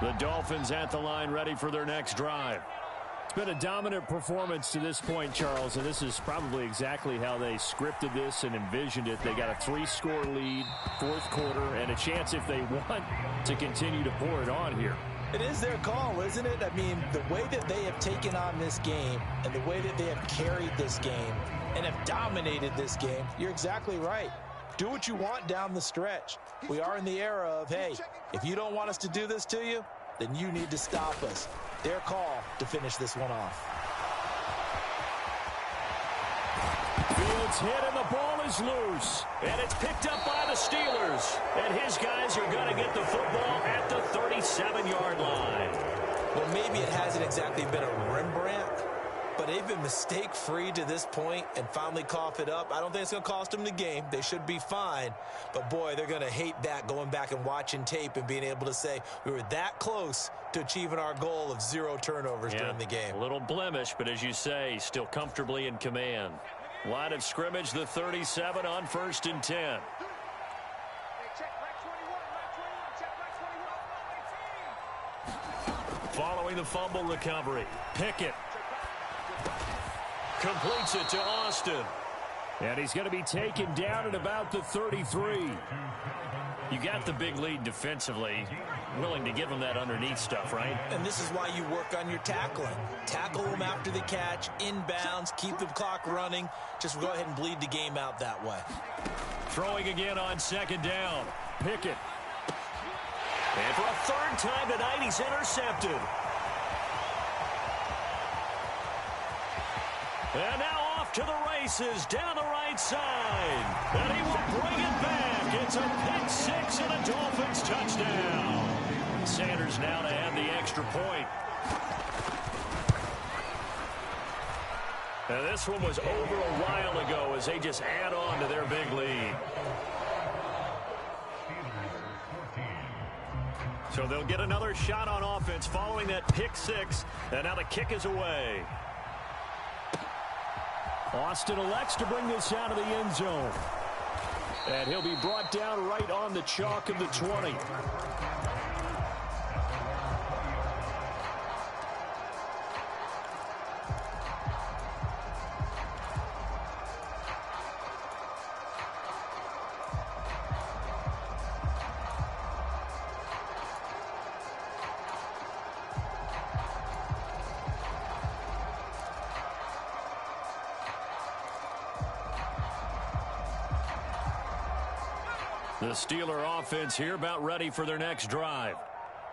The Dolphins at the line ready for their next drive. It's been a dominant performance to this point, Charles, and this is probably exactly how they scripted this and envisioned it. They got a 3-score lead, 4th quarter, and a chance if they want to continue to pour it on here. It is their call, isn't it? I mean, the way that they have taken on this game and the way that they have carried this game and have dominated this game, you're exactly right. Do what you want down the stretch. We are in the era of, hey, if you don't want us to do this to you, then you need to stop us. Their call to finish this one off. Fields hit and the ball is loose. And it's picked up by the Steelers. And his guys are going to get the football at the 37-yard line. Well, maybe it hasn't exactly been a Rembrandt, but they've been mistake-free to this point and finally cough it up. I don't think it's going to cost them the game. They should be fine. But, boy, they're going to hate that, going back and watching tape and being able to say we were that close to achieving our goal of 0 turnovers during the game. A little blemish, but as you say, still comfortably in command. Line of scrimmage, the 37 on 1st and 10. Following the fumble recovery, Pickett completes it to Austin. And he's going to be taken down at about the 33. You got the big lead defensively. Willing to give him that underneath stuff, right? And this is why you work on your tackling. Tackle them after the catch, inbounds, keep the clock running. Just go ahead and bleed the game out that way. Throwing again on 2nd down. Pickett. And for a 3rd time tonight, he's intercepted. And now off to the races down the right side. And he will bring it back. It's a pick 6 and a Dolphins touchdown. Sanders now to add the extra point. Now this one was over a while ago as they just add on to their big lead. So they'll get another shot on offense following that pick 6. And now the kick is away. Austin elects to bring this out of the end zone. And he'll be brought down right on the chalk of the 20. The Steeler offense here about ready for their next drive.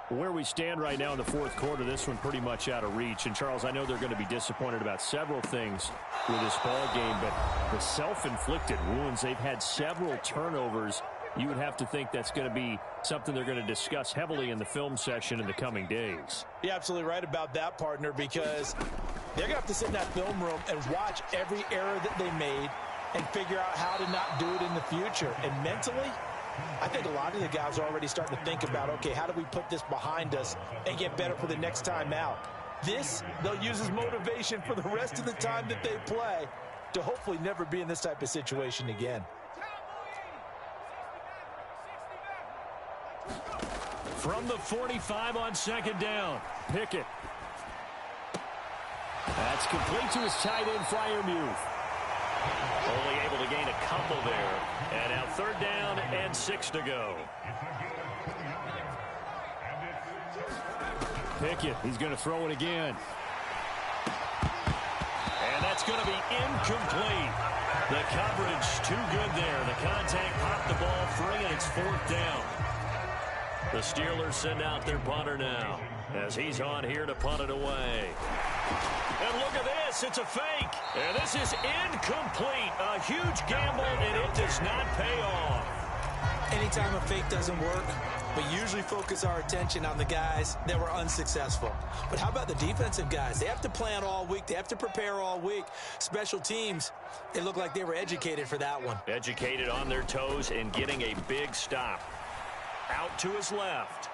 Where we stand right now in the 4th quarter, this one pretty much out of reach. And, Charles, I know they're going to be disappointed about several things with this ball game, but the self-inflicted wounds, they've had several turnovers. You would have to think that's going to be something they're going to discuss heavily in the film session in the coming days. You're absolutely right about that, partner, because they're going to have to sit in that film room and watch every error that they made and figure out how to not do it in the future. And mentally, I think a lot of the guys are already starting to think about, okay, how do we put this behind us and get better for the next time out? This, they'll use as motivation for the rest of the time that they play to hopefully never be in this type of situation again. From the 45 on 2nd down, Pickett. That's complete to his tight end, Freiermuth. only able to gain a couple there. And now 3rd down and 6 to go. Pickett, he's going to throw it again. And that's going to be incomplete. The coverage too good there. The contact popped the ball free, and it's 4th down. The Steelers send out their punter now as he's on here to punt it away. And look at this. It's a fake. And this is incomplete. A huge gamble, and it does not pay off. Anytime a fake doesn't work, we usually focus our attention on the guys that were unsuccessful. But how about the defensive guys? They have to plan all week. They have to prepare all week. Special teams, it looked like they were educated for that one. Educated on their toes and getting a big stop. Out to his left.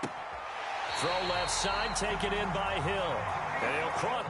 Throw left side, taken in by Hill. And he'll cross.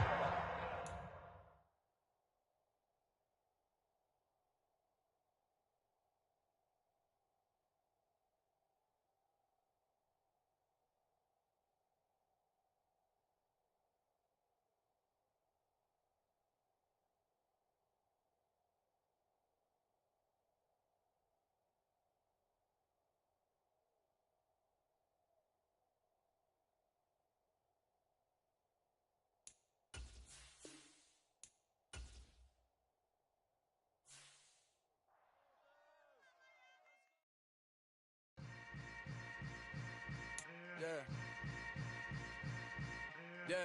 Yeah.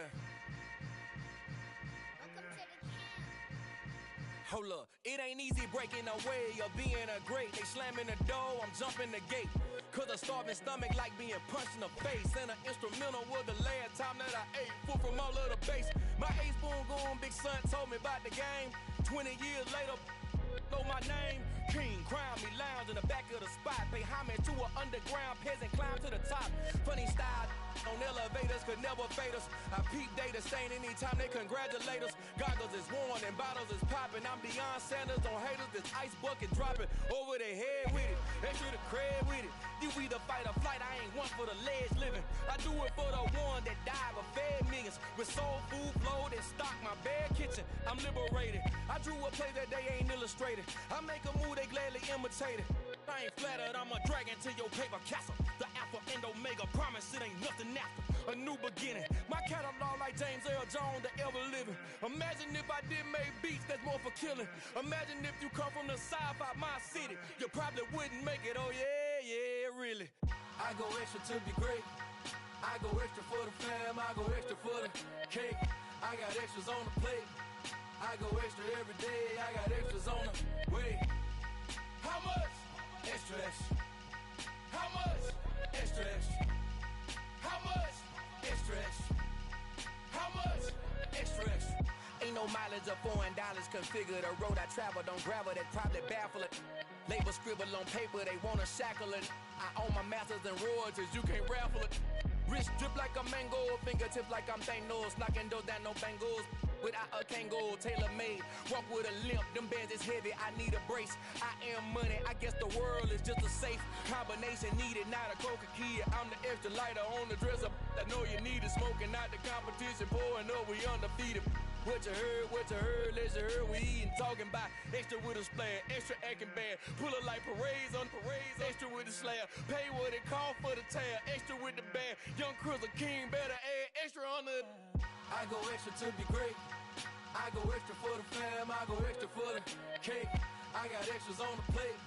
Hold up, it ain't easy breaking away or being a great. They slamming the door, I'm jumping the gate. Cause a starving stomach like being punched in the face. And an instrumental was the last time that I ate. Full from all of the bass. My ace spoon going, big son told me about the game. 20 years later, know my name. King, crown me, lounge in the back of the spot. Pay homage to an underground peasant, climb to the top. Funny style on elevators could never fade us. I peep data stain anytime they congratulate us. Goggles is worn and bottles is popping. I'm Deion Sanders on haters, this ice bucket dropping over their head with it. Extra the cred with it. You either fight or flight, I ain't one for the ledge living. I do it for the one that died but fed millions. With soul food flowed and stock my bare kitchen. I'm liberated. I drew a play that they ain't illustrated. I make a move, they gladly imitate it. I ain't flattered, I'm a dragon to your paper castle. The Alpha and Omega, promise it ain't nothing after. A new beginning. My catalog like James Earl Jones, the ever living. Imagine if I did make beats that's more for killing. Imagine if you come from the south out my city. You probably wouldn't make it, oh yeah, really. I go extra to be great. I go extra for the fam, I go extra for the cake. I got extras on the plate. I go extra every day, I got extras on the way. How much? Extra, extra. How much? Extra, extra. How much? Extra, extra. How much? Extra, extra. Ain't no mileage of $4 configure the road I travel. Don't gravel that probably baffle it. Label scribble on paper, they wanna shackle it. I own my masters and royalties, you can't raffle it. Wrist drip like a mango, fingertips like I'm Thanos, knocking those down no bangles. Without a Kango, tailor-made, walk with a limp, them bands is heavy, I need a brace. I am money, I guess the world is just a safe combination needed, not a coca key. I'm the extra lighter on the dresser, I know you need it, smoking out the competition, pouring up, we undefeated. What you heard, let's you heard, we eating, talking about extra with a splash, extra acting bad, pull it like parades on parades, extra with the slab, pay what it cost for the tab, extra with the band, young Chris a king, better add extra on the. I go extra to be great. I go extra for the fam, I go extra for the cake. I got extras on the plate.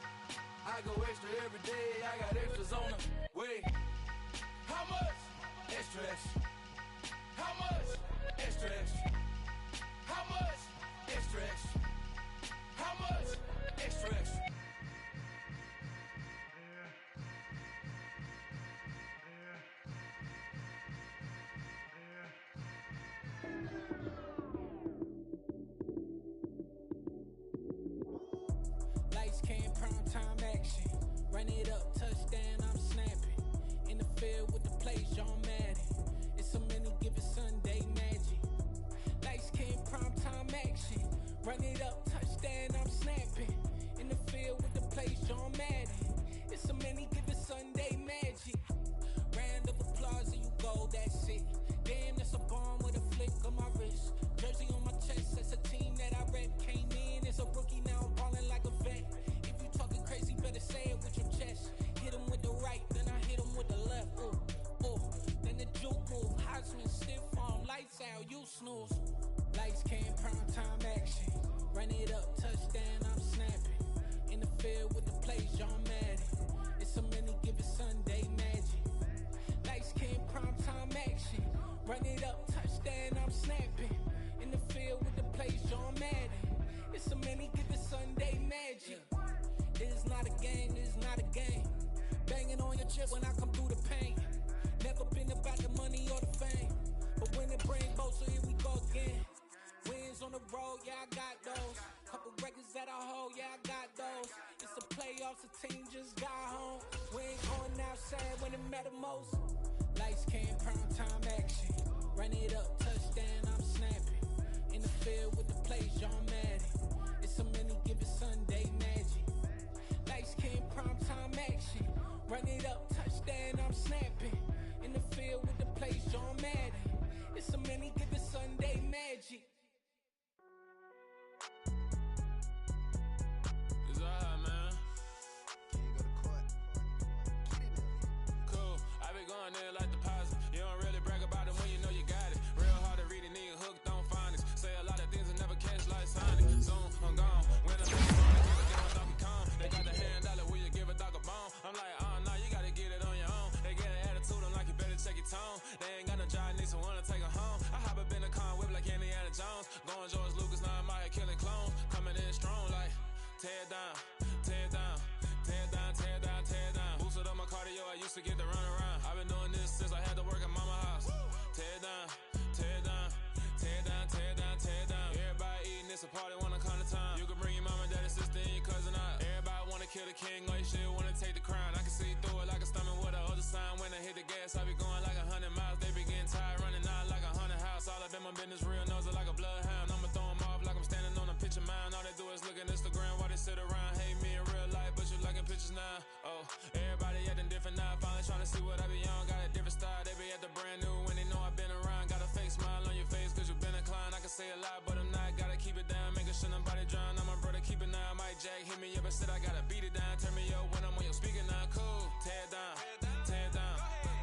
I go extra every day, I got extras on the way. How much? Extra, extra. How much? Extra, extra. How much? Extra, extra. How much? Extra, extra. Lights came, prime time action. Run it up, touchdown, I'm snapping. In the field with the plays, John Madden. It's a many given Sunday magic. Lights came, prime time action. Run it up, touchdown, I'm snapping. In the field with the plays, John Madden. It's a many given Sunday magic. Round of applause and you go, that's it. Damn, that's a bomb with a flick on my wrist. Jersey on my chest, that's a team that I rep. Came in as a rookie, now I'm balling like a vet. If you talking crazy, better say it with your chest. Hit him with the right, then I hit him with the left. Ooh, ooh. Then the juke move, Heisman stiff arm, lights out, you snooze. Lights came, prime time action. Run it up, touchdown, I'm snapping. In the field with the plays, John Madden. It's a many given Sunday magic. Lights came, prime time action. Run it up, touchdown, I'm snapping. In the field with the plays, John Madden. It's a many given Sunday magic. It is not a game, it is not a game. Banging on your chip when I come through the pain. Never been about the money or the fame. But when it bring both, so here we go again. Wins on the road, yeah, I got those. Couple records that I hold, yeah, I got those. It's the playoffs, the team just got home. We ain't going outside when it matter most. Lights came, prime time action. Run it up, touchdown, I'm snapping. In the field with the plays, John Madden. It's a many given Sunday magic. Lights came, prime time action. Run it up, touchdown, I'm snapping. In the field with the plays, John Madden. It's a many given Sunday magic. It's alright, man. Cool. I be going there like deposit. You don't really brag about it when you know you got it. Real hard to read a nigga hooked on phonics. Say a lot of things and never catch like Sonic. Soon I'm gone. When I'm Donkey Kong, they got the $100, will you give a dog a bone? I'm like, oh no, you gotta get it on your own. They get an attitude, I'm like, you better check your tone. tear down, tear down, tear down, tear down, tear down. Boosted up my cardio, I used to get to run around. I've been doing this since I had to work at mama house. Tear down, tear down, tear down, tear down, tear down. Everybody eating, it's a party, wanna come to time. You can bring your mama, daddy, sister, and your cousin out. Everybody wanna kill the king, or you shit wanna take the crown. I can see through it like a stomach with a other sign. When I hit the gas, I be going like 100 miles. They be getting tired, running out like 100 house. All up in my business, real nose it like a bloodhound. I'ma throw them off like I'm standing on a picture mound. All they do is look at Instagram while they sit around. Hate me in real life, but you liking pictures now. Oh, everybody acting different now. Finally trying to see what I be on. Got a different style, they be at the brand new when they know I've been around. Got a fake smile on your face cause you been inclined. I can say a lot, but I'm not. Gotta keep it down, making sure nobody drown. I'm my brother, keep it now. Mike Jack hit me up and said I gotta beat it down. Turn me up when I'm on your speaker now. Cool, tear down, tear down,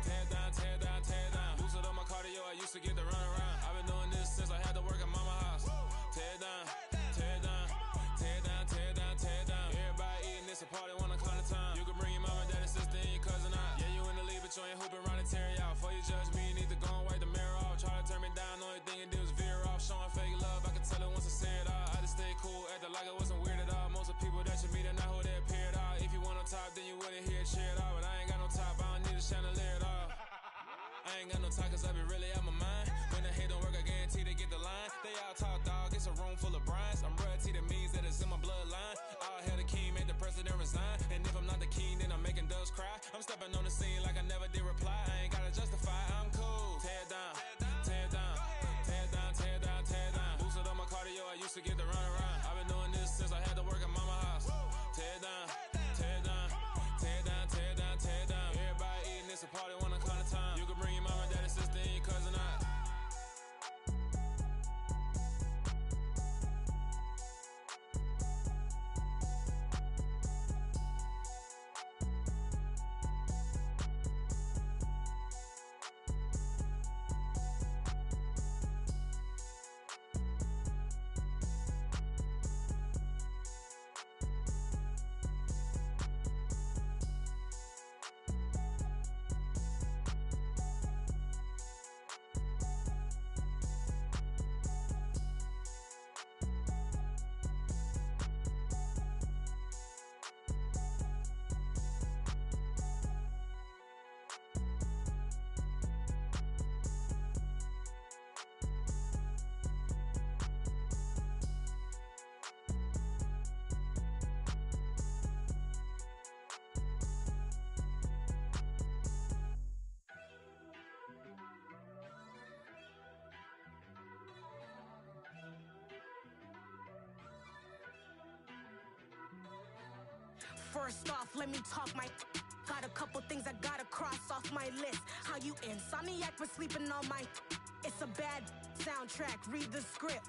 tear down, tear down, tear down. Boosted up my cardio, I used to get to run around. I've been doing this since I had to work at mama house. Tear down, tear down, tear down, tear down, tear down. Everybody eating, it's a party, wanna come to time. You can bring your mama, daddy, sister, and your cousin out. Yeah, you in the league, but you ain't hooping around and tear you out. Before you judge me, you need to go and wipe the mirror off. Try to turn me down, only thing you do is veer off. Showing fake love, I can tell it once I say it all. I just stay cool, acting like it wasn't weird at all. Most of the people that you meet are not who they appear at all. If you want on top, then you wouldn't hear it cheer at all. But I ain't got no top, I don't need a chandelier at all. I ain't got no talk cause I be really out my mind. When the hate don't work, I guarantee they get the line. They all talk dog, it's a room full of brines. I'm royalty, that means that it's in my bloodline. All hail the king, made the president resign. And if I'm not the king, then I'm making doves cry. I'm stepping on the scene like I never did reply. I ain't gotta justify, I'm cool. Tear down, tear down, tear down, tear down, tear down. Boosted up my cardio, I used to get to run around. I've been doing this since I had to work at mama house. Tear down, tear down, tear down, tear down, tear down. Everybody eating, it's a party, wanna come to time. You can bring your mama, daddy, sister, and your cousin out. First off, let me talk my. Got a couple things I gotta cross off my list. How you insomniac for sleeping on my. It's a bad soundtrack, read the script.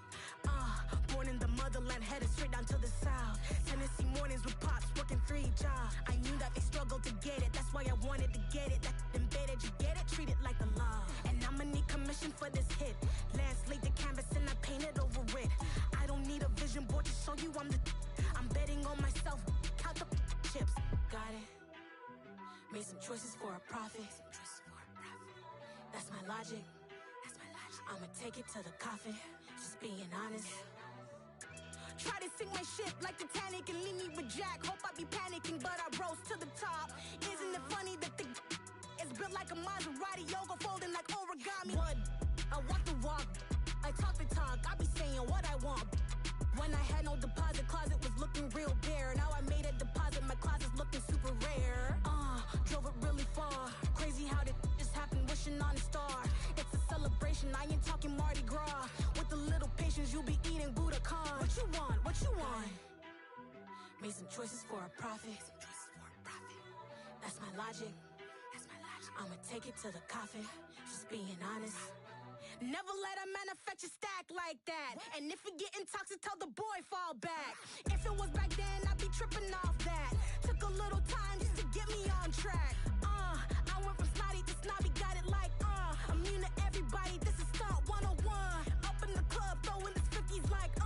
Born in the motherland, headed straight down to the south. Tennessee mornings with pops, working 3 jobs. I knew that they struggled to get it, that's why I wanted to get it. That embedded, you get it, treat it like a law. And I'ma need commission for this hit. Lance laid the canvas and I painted over it. I don't need a vision board to show you I'm the. I'm betting on myself, count the chips. Got it. Made some choices for a profit. That's my logic. I'ma take it to the coffin. Just being honest. Try to sink my ship like Titanic and leave me with Jack. Hope I be panicking, but I rose to the top. Isn't it funny that the is built like a Maserati, yoga folding like origami? What? I walk the walk. I talk the talk. I be saying what I want. When I had no deposit, closet was looking real bare. Now I made a deposit, my closet's looking super rare. Drove it really far. Crazy how did this happen, wishing on a star. It's a celebration, I ain't talking Mardi Gras. With a little patience, you'll be eating Budokan. What you want? What you want? Made some choices for a profit. That's my logic. I'ma take it to the coffin. Just being honest. Never let a manufacture stack like that. And if it getting toxic, tell the boy fall back. If it was back then, I'd be tripping off that. Took a little time just to get me on track. I went from snotty to snobby, got it like immune to everybody, this is stunt 101. Up in the club, throwing this 50s like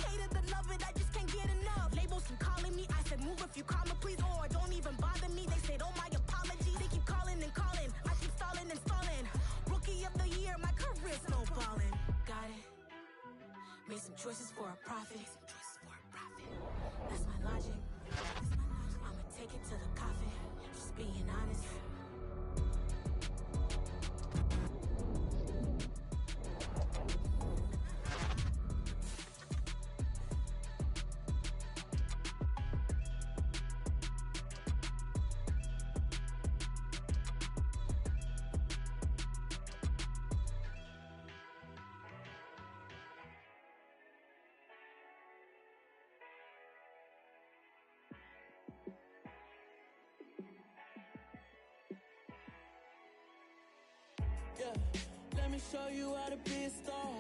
hate it, love it, I just can't get enough. Labels keep calling me, I said move if you call me please, or don't even bother me. They said oh my apology, they keep calling and calling. I keep stalling and stalling. Rookie of the year, my career snowballing. Got it. Made some choices for a profit. That's my logic. I'ma take it to the coffin, just being honest. Yeah, let me show you how to be a star.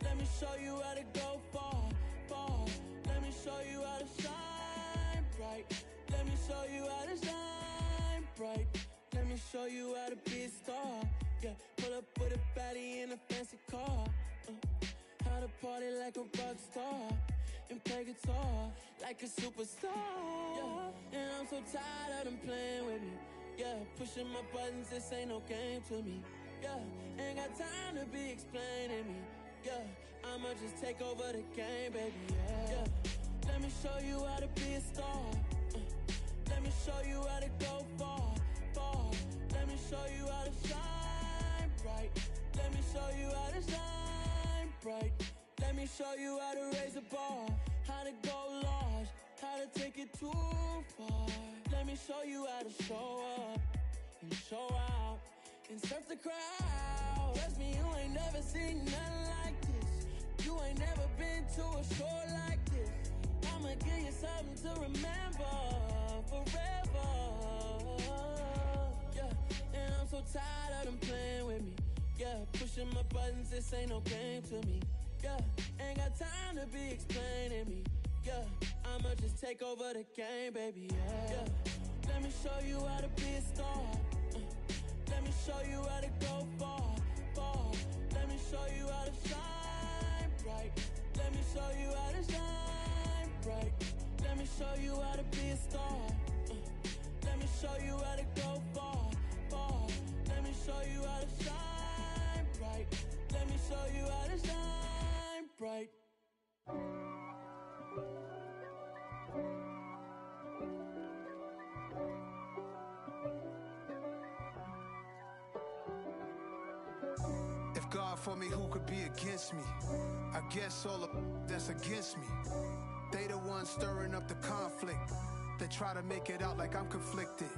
Let me show you how to go far, far. Let me show you how to shine bright. Let me show you how to shine bright. Let me show you how to be a star. Yeah, pull up with a baddie in a fancy car. How to party like a rock star and play guitar like a superstar. Yeah, and I'm so tired of them playing with me. Yeah, pushing my buttons, this ain't no game to me. Yeah, ain't got time to be explaining me. Yeah, I'ma just take over the game, baby. Yeah, let me show you how to be a star. Let me show you how to go far, far. Let me show you how to shine bright. Let me show you how to shine bright. Let me show you how to raise the bar, how to go large, how to take it too far. Let me show you how to show up and show out and surf the crowd. Trust me, you ain't never seen nothing like this. You ain't never been to a show like this. I'ma give you something to remember forever. Yeah, and I'm so tired of them playing with me. Yeah, pushing my buttons, this ain't no game to me. Yeah, ain't got time to be explaining me. Yeah, I'ma just take over the game, baby. Yeah, let me show you how to be a star. Let me show you how to go far, far. Let me show you how to shine bright. Let me show you how to shine bright. Let me show you how to be a star. Let me show you how to go far, far. Let me show you how to shine bright. Let me show you how to shine bright. If God for me, who could be against me? I guess all of that's against me. They the ones stirring up the conflict. They try to make it out like I'm conflicted.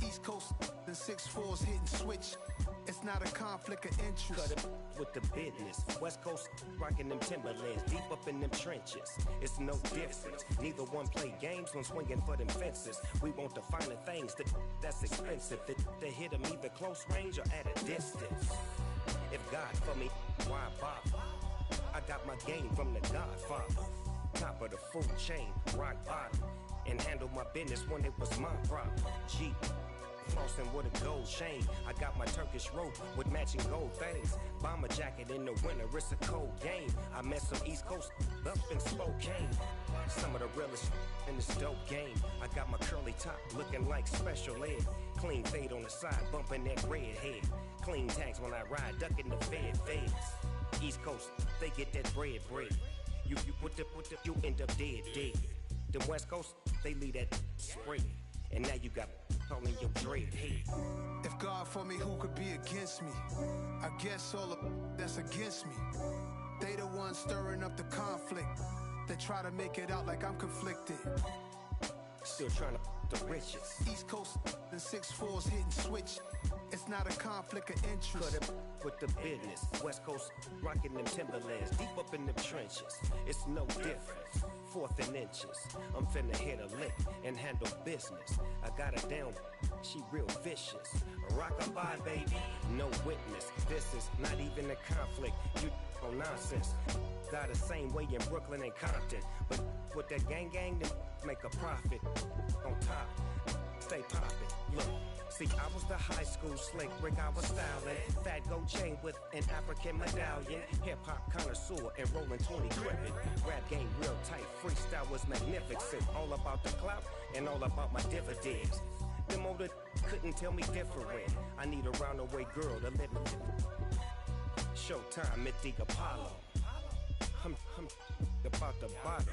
East Coast and 6'4's hitting switch. It's not a conflict of interest. Cut it with the business. West Coast rocking them Timberlands, deep up in them trenches. It's no difference. Neither one play games when swinging for them fences. We want the finer things that's expensive. That hit them either close range or at a distance. If God for me, why bother? I got my game from the Godfather. Top of the food chain, rock bottom. And handle my business when it was my problem. Jeep. Flossing with a gold chain. I got my Turkish rope with matching gold things. Bomber jacket in the winter, it's a cold game. I met some East Coast up in Spokane. Some of the realest in this dope game. I got my curly top looking like special ed. Clean fade on the side, bumping that red head. Clean tags when I ride, ducking the feds. East Coast, they get that bread. You you end up dead. The West Coast, they leave that spread. And now you got all in your dread head. If God for me, who could be against me? I guess all of that's against me. They the ones stirring up the conflict. They try to make it out like I'm conflicted. Still trying to the riches. East Coast and 6'4's hitting switch. It's not a conflict of interest. Cut it with the business. West Coast rocking them Timberlands, deep up in them trenches. It's no difference. Fourth and inches. I'm finna hit a lick and handle business. I got her down, she real vicious. Rock-a-bye, baby, no witness. This is not even a conflict. You on nonsense. Got the same way in Brooklyn and Compton. But with that gang, then make a profit. On top, stay poppin'. Look. See, I was the high school slick Rick, I was styling. Fat gold chain with an African medallion. Hip-hop connoisseur and rolling 20 cribbin'. Rap game real tight, freestyle was magnificent. All about the clout and all about my dividends. Them older couldn't tell me different. I need a roundaway girl to live with. Showtime, Mythic Apollo. I'm about the bottom.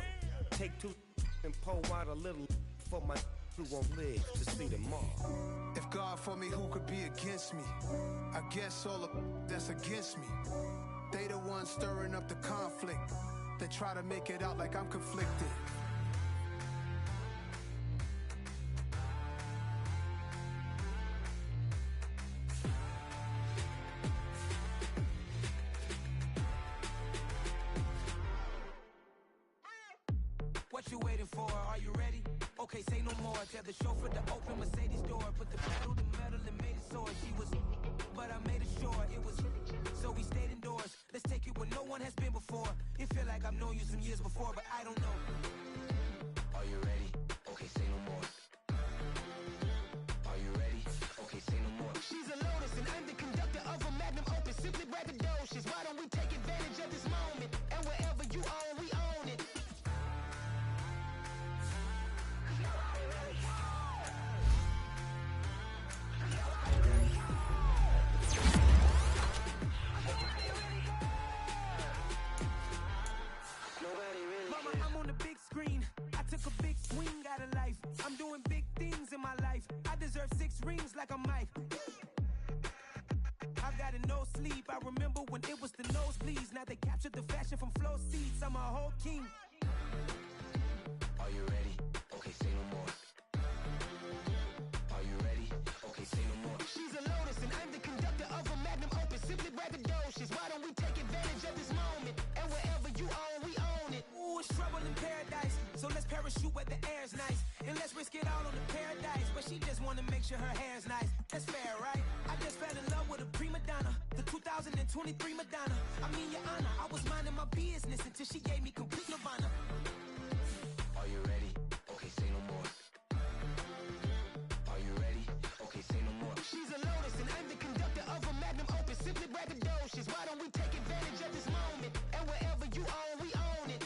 Take two and pour out a little for my who won't live to see tomorrow. If God for me, who could be against me? I guess all of that's against me. They the ones stirring up the conflict. They try to make it out like I'm conflicted. What you waiting for? Are you ready? Okay, say no more. Tell the chauffeur to open Mercedes door. Put the pedal to metal and made it soar. She was, but I made it sure it was. So we stayed indoors. Let's take it where no one has been before. It feel like I've known you some years before, but I don't know. Are you ready? Okay, say no more. Are you ready? Okay, say no more. She's a Lotus and I'm the conductor of a Magnum Opus. Simply braggadocious. Why don't we take advantage of this moment? And wherever you own, we own it. I'm doing big things in my life. I deserve 6 rings like I'm Mike. I've got no sleep. I remember when it was the nosebleeds. Now they captured the fashion from flow seats. I'm a whole king. Are you ready? Okay, say no more. Are you ready? Okay, say no more. She's a Lotus and I'm the conductor of a Magnum Opus. Simply braggadocious. Why don't we take advantage of this moment? And wherever you own, we own it. Ooh, it's trouble in paradise. So let's parachute where the air's nice. And let's risk it all on the paradise. But she just wanna make sure her hair's nice. That's fair, right? I just fell in love with a prima donna. The 2023 Madonna. I mean, your honor, I was minding my business until she gave me complete nirvana. Are you ready? Okay, say no more. Are you ready? Okay, say no more. She's a Lotus and I'm the conductor of a Magnum Opus. Simply braggadocious. Why don't we take advantage of this moment? And wherever you own, we own it.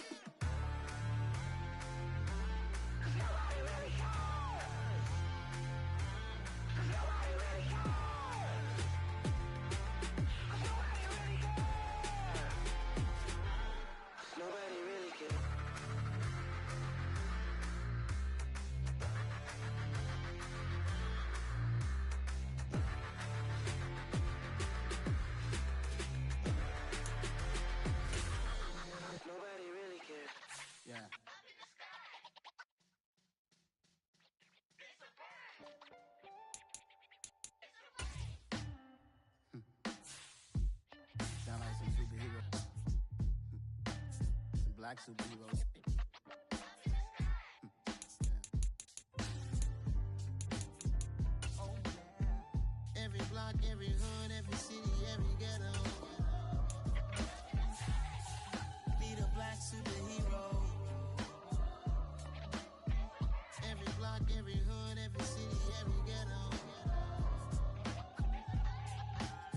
Black superheroes. Oh, yeah. Every block, every hood, every city, every ghetto. Need a black superhero. Every block, every hood, every city, every ghetto.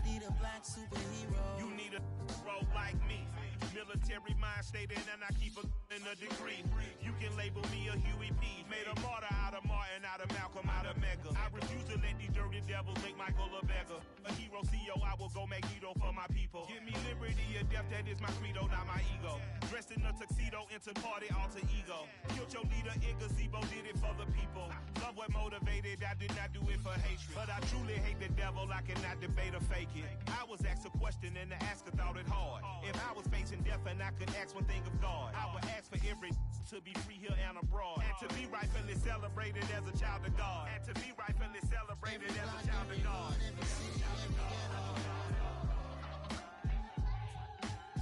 Need a black superhero. You need a role like me. Military mind state and I keep in a degree. You can label me a Huey P. Made a martyr out of Martin, out of Malcolm, out of Mecca. I refuse to let these dirty devils make Michael a beggar. A hero CEO, I will go Magneto for my people. Give me liberty or death, that is my credo, not my ego. Dressed in a tuxedo, into party, alter ego. Killed your leader in gazebo, did it for the people. Love what motivated, I did not do it for hatred. But I truly hate the devil, I cannot debate or fake it. I was asked a question and the asker thought it hard. If I was facing death and I could ask one thing of God, I would ask for every to be free here and abroad, and to be rightfully celebrated as a child of God, and to be rightfully celebrated as a child of God.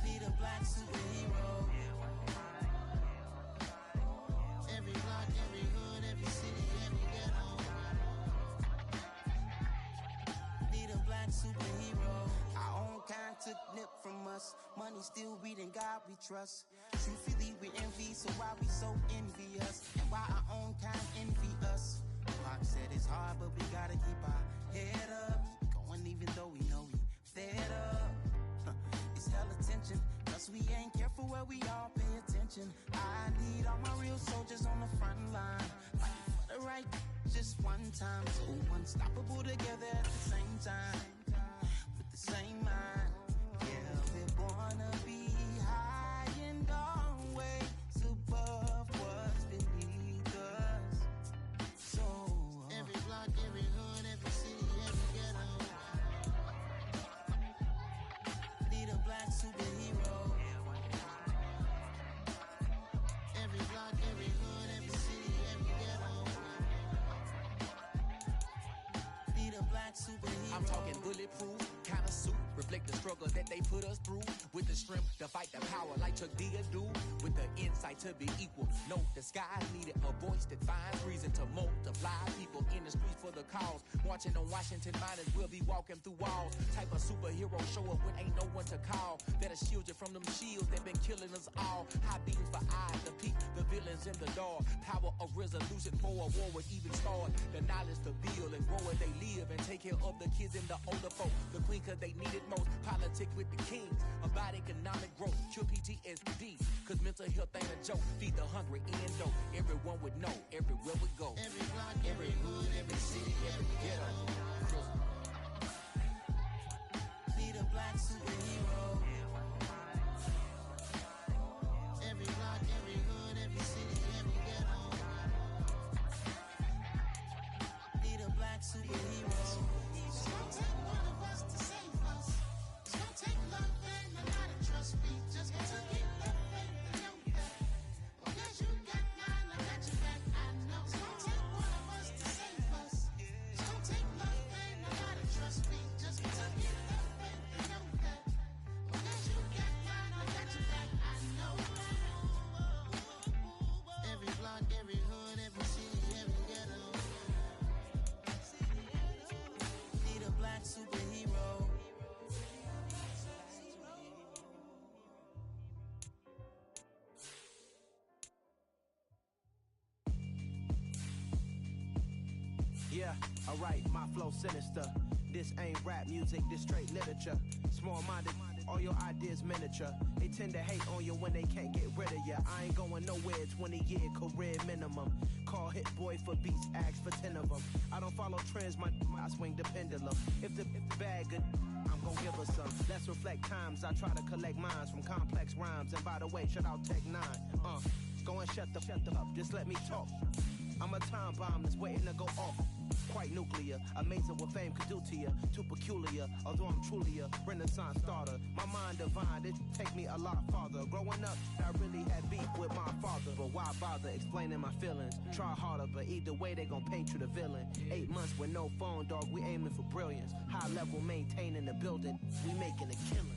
Need a black superhero. Every block, every hood, every city, every ghetto. Need a black superhero. Our own kind took nip from us. Money still reading, God we trust. Truthfully we envy, so why we so envious? And why our own kind envy us? Pac said it's hard, but we gotta keep our head up. Going even though we know we fed up. It's hella tension, cause we ain't careful where we all pay attention. I need all my real soldiers on the front line, fighting for the right just one time. So unstoppable together at the same time, with the same mind. Yeah, we're born to be high and superhero. I'm talking bulletproof, kind of suit, reflect the struggle that they put us through. With the strength to fight the power like Chuck D do. With the insight to be equal. No, the sky needed a voice that finds reason to multiply. People in the streets for the cause. Marching on Washington miners will be walking through walls. Type of superhero show up when ain't no one to call. That'll shield you from them shields that been killing us all. High beams for eyes to peek the villains in the dark. Power of resolution for a war would even start. The knowledge to build and grow where they live and take care of the kids and the older folk. The queen cause they need it most. Politic with the kings. About economic growth. Cure PTSD. Cause mental health ain't a joke. Feed the hungry and dope. Everyone would know. Everywhere we go. Every block, every hood, every city, every ghetto. Need a black superhero. Every block, every hood, every city, every ghetto. Need a black superhero. It's gonna take one of us to save us. It's gonna take love and a lot of trust. We just got to get that faith and know that. Because you got mine, I got your back, I know. It's gonna take one of us to save us. It's gonna take love and a lot of trust. We just got to get that faith and know that. Because you got mine, I got your back, I know. Every block, every hood, every city, every ghetto. Need a black superhero. Yeah, alright, my flow sinister. This ain't rap music, this straight literature. Small-minded, all your ideas miniature. They tend to hate on you when they can't get rid of you. I ain't going nowhere, 20-year career minimum. Call Hit Boy for beats, ask for 10 of them. I don't follow trends, I swing the pendulum. If the bag good, I'm gon' give her some. Let's reflect times, I try to collect minds from complex rhymes. And by the way, shout out Tech 9. Go and shut the up, just let me talk. I'm a time bomb that's waiting to go off. Quite nuclear, amazing what fame could do to you. Too peculiar, although I'm truly a renaissance starter. My mind divine, it take me a lot farther. Growing up, I really had beef with my father. But why bother explaining my feelings? Try harder, but either way they gon' paint you the villain. 8 months with no phone, dog, we aiming for brilliance. High level maintaining the building, we making a killing.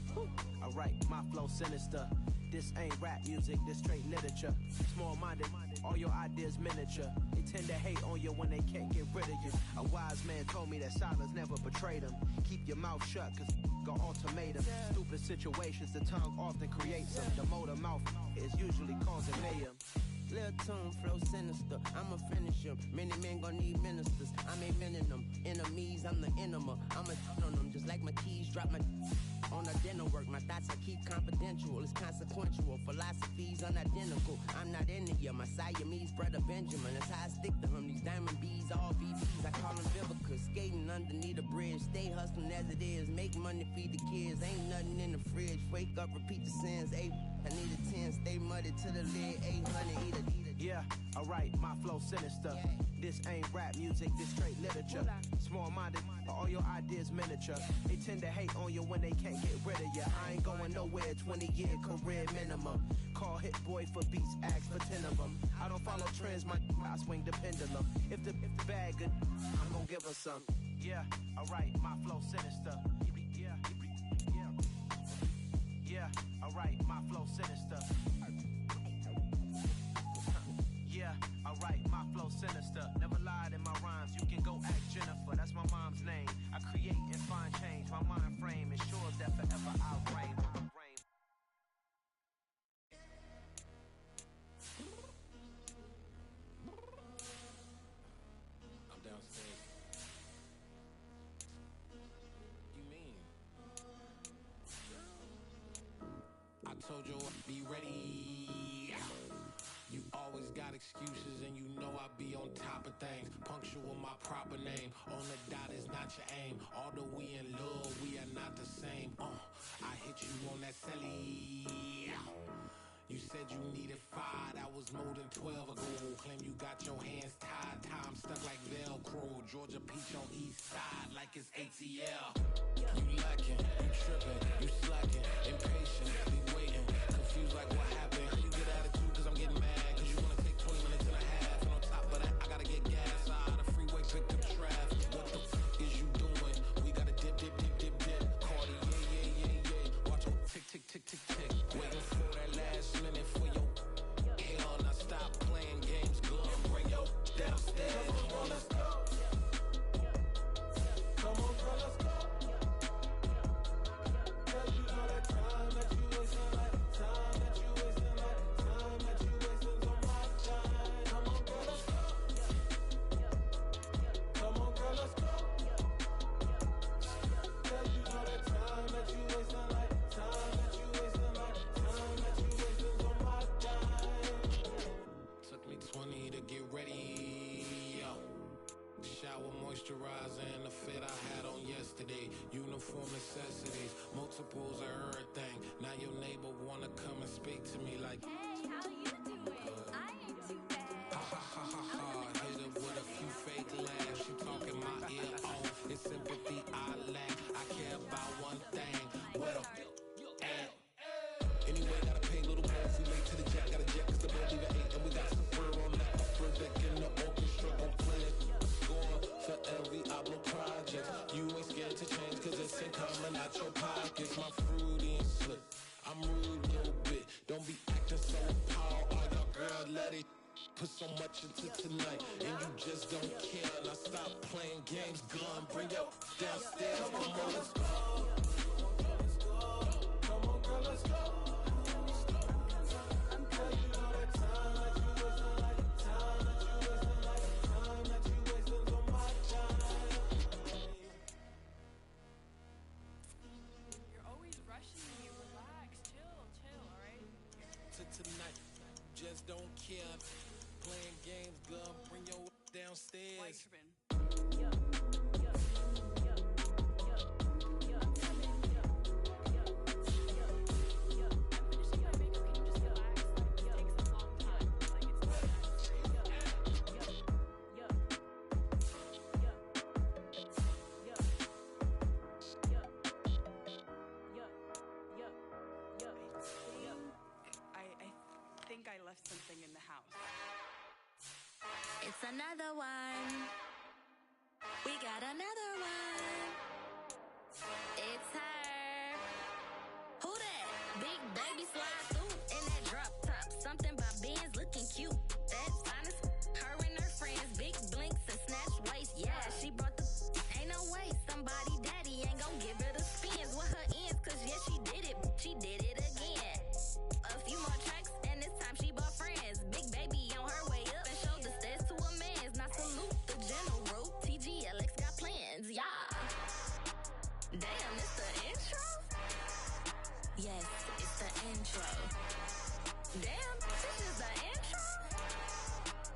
Alright, my flow sinister. This ain't rap music, this straight literature. Small-minded, all your ideas miniature. They tend to hate on you when they can't get rid of you. A wise man told me that silence never betrayed him. Keep your mouth shut, cause go ultimatum. Stupid situations, the tongue often creates them. The motor mouth is usually causing mayhem. Lil' tune, flow sinister, I'ma finish him. Many men gon' need ministers, I'm aiming them. Enemies, I'm the enema, I'ma on them. Just like my keys, drop my on the dinner work. My thoughts I keep confidential, it's consequential. Philosophies unidentical, I'm not in it. My Siamese brother Benjamin, that's how I stick to him. These diamond bees, all VVs, I call them Vivica. Skating underneath the bridge, stay hustling as it is. Make money, feed the kids, ain't nothing in the fridge. Wake up, repeat the sins, I need a 10, stay muddy to the lid, 800, eat it. Yeah, alright, my flow sinister. This ain't rap music, this straight literature. Small-minded, all your ideas miniature. They tend to hate on you when they can't get rid of you. I ain't going nowhere, 20-year career minimum. Call Hit Boy for beats, ask for 10 of them. I don't follow trends, I swing the pendulum. If the bag good, I'm gon' give her some. Yeah, alright, my flow sinister. Yeah, alright, my flow sinister. Yeah, alright, my flow sinister. Never lied in my rhymes, you can go ask Jennifer, that's my mom's name. I create and find change, my mind frame ensures that forever I'll reign. I'm downstairs. You mean? I told you I'd be ready. You always got excuses and you know I be on top of things. Punctual my proper name. On the dot is not your aim. Although we in love, we are not the same. I hit you on that celly. You said you needed 5, that was more than 12 ago. Claim you got your hands tied, time stuck like Velcro. Georgia Peach on east side like it's ATL. You lacking, you tripping, you slacking, impatient, be waiting, confused like what happened. You get attitude cause I'm getting mad, cause you wanna take 20 minutes and a half. And on top of that, I gotta get gas out of the freeway, pick up traffic. What the f is you doing? moisturizer and the fit I had on yesterday. Uniform necessities, multiples of everything. Now your neighbor wanna come and speak to me like, hey, how you doing? I ain't too bad. Ha ha ha ha ha. Hit her with a few fake laughs. She talking my ear off. It's sympathy I lack. I care about one thing. What a at. Anyway, gotta pay a little more. If we late to the jack, gotta jet, cause the band leave at 8. And we got some fur on the upper deck in the orchestra. Gon' play it. Going for every Ablo project. You ain't scared to change, cause it's in common out your pockets. My fruity and slip. I'm rude a little bit. Don't be acting so appalled. All y'all girl, let it put so much into tonight. And you just don't care. Now stop playing games, gun. Bring your downstairs. Come on, let's go. Come on, girl, let's go. Just don't care. Playing games, girl. Bring your downstairs. I left something in the house. It's another one. We got another one. It's her. Who that? Big baby slide through in that drop top. Something by Benz looking cute. That's honest. Her and her friends, big blinks and snatch waist. Yeah, she brought the. Ain't no way somebody daddy ain't gon' give her the spins with her ends. Cause yeah, she did it. She did it again. A few more tracks. She bought friends, big baby on her way up and showed the stairs to a man's. Now salute the general, TGLX got plans, yeah. Damn, it's the intro? Yes, it's the intro. Damn, this is the intro?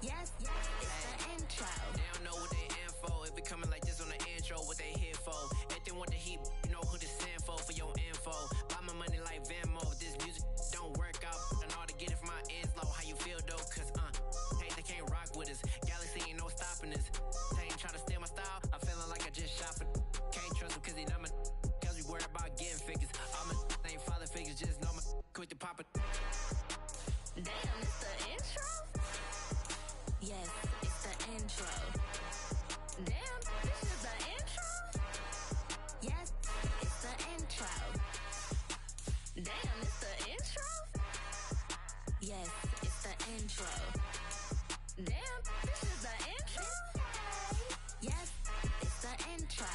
Yes, it's the intro. They don't know what they in for. If it coming like this on the intro, what they here for? If they want the heat, you know who to send for your info. Buy my money like Venmo. If this music don't work out, and all to get it from my ends low. How you feel though? Cause hey, they can't rock with us. Galaxy ain't no stopping us. They ain't try to steal my style. I'm feeling like I just shop it. Can't trust them cause they know my cause we worried about getting figures. All my ain't father figures, just know my quick to pop it. Damn, it's the intro? Yes, it's the intro. Damn, this is the intro? Yes, it's the intro. Damn, it's the intro? Yes, it's the intro. Damn, this is the intro? Yes, it's the intro.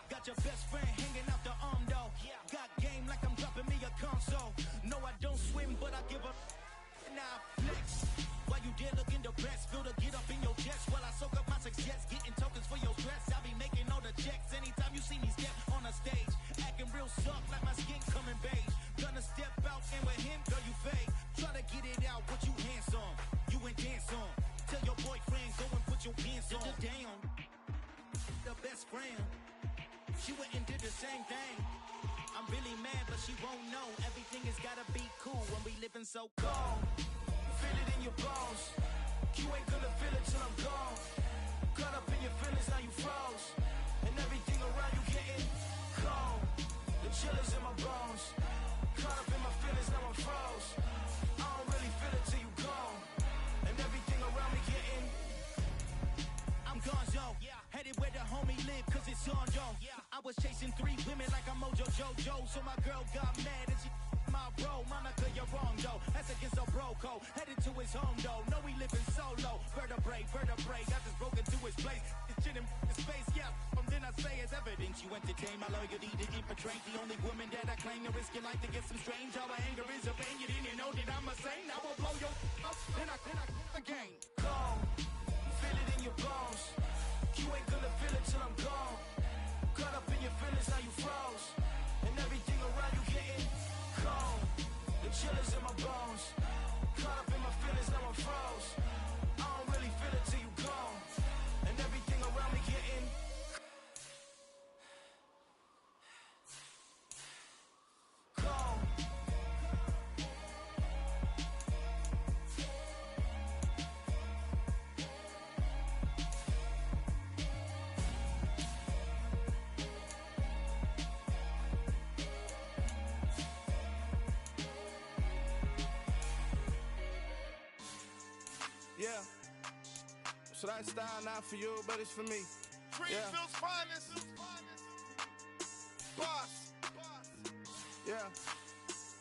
Got your best friend hanging out the arm though. Got game like I'm dropping me a console. No, I don't swim, but I give up. Now flex. While you there looking depressed, feel the get up in your chest while I soak up my success. Getting tokens for your dress. I be making all the checks anytime you see me step on a stage. Acting real soft like my skin coming beige. Gonna step out and with him, girl, you fade. Try to get it out, what you handsome. You ain't dance on. Tell your boyfriend, go and put your pants on. Down. The best friend. She went and did the same thing. I'm really mad, but she won't know. Everything has gotta be cool when we living so cold. Feel it in your bones. You ain't gonna feel it till I'm gone. Caught up in your feelings, now you froze. And everything around you getting cold. The chill is in my bones. Caught up in my feelings, now I'm froze. I don't really feel it till you gone. And everything around me getting I'm gonzo. Headed where the homie live, cause it's on, yo. I was chasing 3 women like I'm Mojo Jojo. So my girl got mad and she my bro. Monica, you're wrong, though. That's against a bro code. Headed to his home, though. No, we living solo. Vertebrae. Got this broken to his place. It's chin in his face, yeah. Then I say is evidence. You entertain my loyalty to infiltrate. The only woman that I claim to risk your life to get some strange. All my anger is a pain. You didn't know that I'm a saint. I will blow your up, then I again. Gone, feel it in your bones. You ain't gonna feel it till I'm gone. Caught up in your feelings, now you froze. And everything around you getting cold. The chillers in my bones. Caught up in my feelings, now I'm froze. I don't really feel it till you gone. And everything around me getting cold. Yeah, so that style not for you, but it's for me. Greenfield's finest. Boss. Yeah.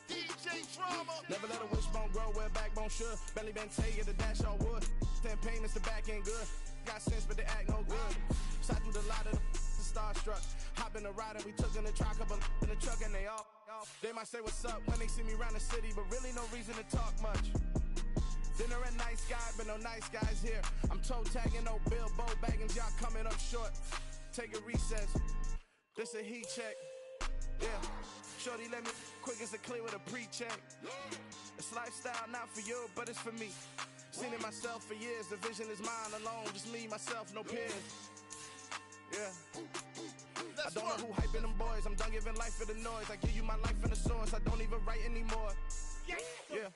DJ Drama. Never let a wishbone grow where backbone should. Belly been taking the dash all wood. 10 payments, the back end good. Got sense, but they act no good. Shot through the lot of the starstruck. Hop in the ride and we took in the truck, couple in the truck and they all. They might say what's up when they see me around the city, but really no reason to talk much. Dinner a nice guy, but no nice guys here. I'm toe tagging, no Bilbo Baggins, y'all coming up short. Take a recess. This a heat check. Yeah. Shorty let me quick as a clear with a pre-check. It's lifestyle not for you, but it's for me. Seen it myself for years. The vision is mine alone. Just me, myself, no peers. Yeah. I don't know who hyping them boys. I'm done giving life for the noise. I give you my life in the source. I don't even write anymore. Yeah.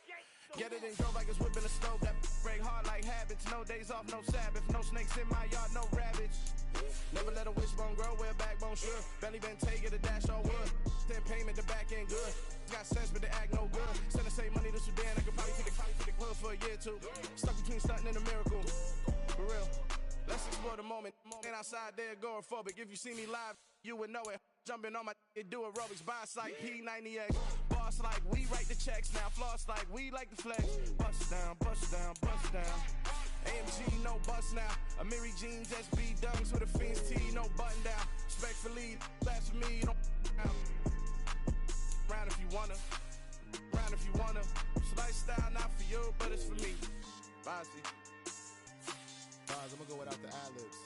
Get it and go like it's whipping a stove. That break hard like habits. No days off, no Sabbath. No snakes in my yard, no rabbits. Never let a wishbone grow where backbone should. Belly been taking the dash all wood. 10 payment, the back end good. Got sense, but they act no good. Send the same money to Sudan. I could probably take the hood for a year or two. Stuck between stunting and a miracle. For real. Let's explore the moment. Ain't outside there agoraphobic. If you see me live, you would know it. Jumping on my do aerobics, boss like P90X. Boss like we write the checks now. Floss like we like the flex. Bust down, bust down, bust down. AMG, no bust now. Amiri jeans, SB dunks with a Fiends tee, no button down. Respectfully, that's for me, you don't round if you wanna. Round if you wanna. It's lifestyle not for you, but it's for me. Bossy. I'm gonna go without the ad-libs.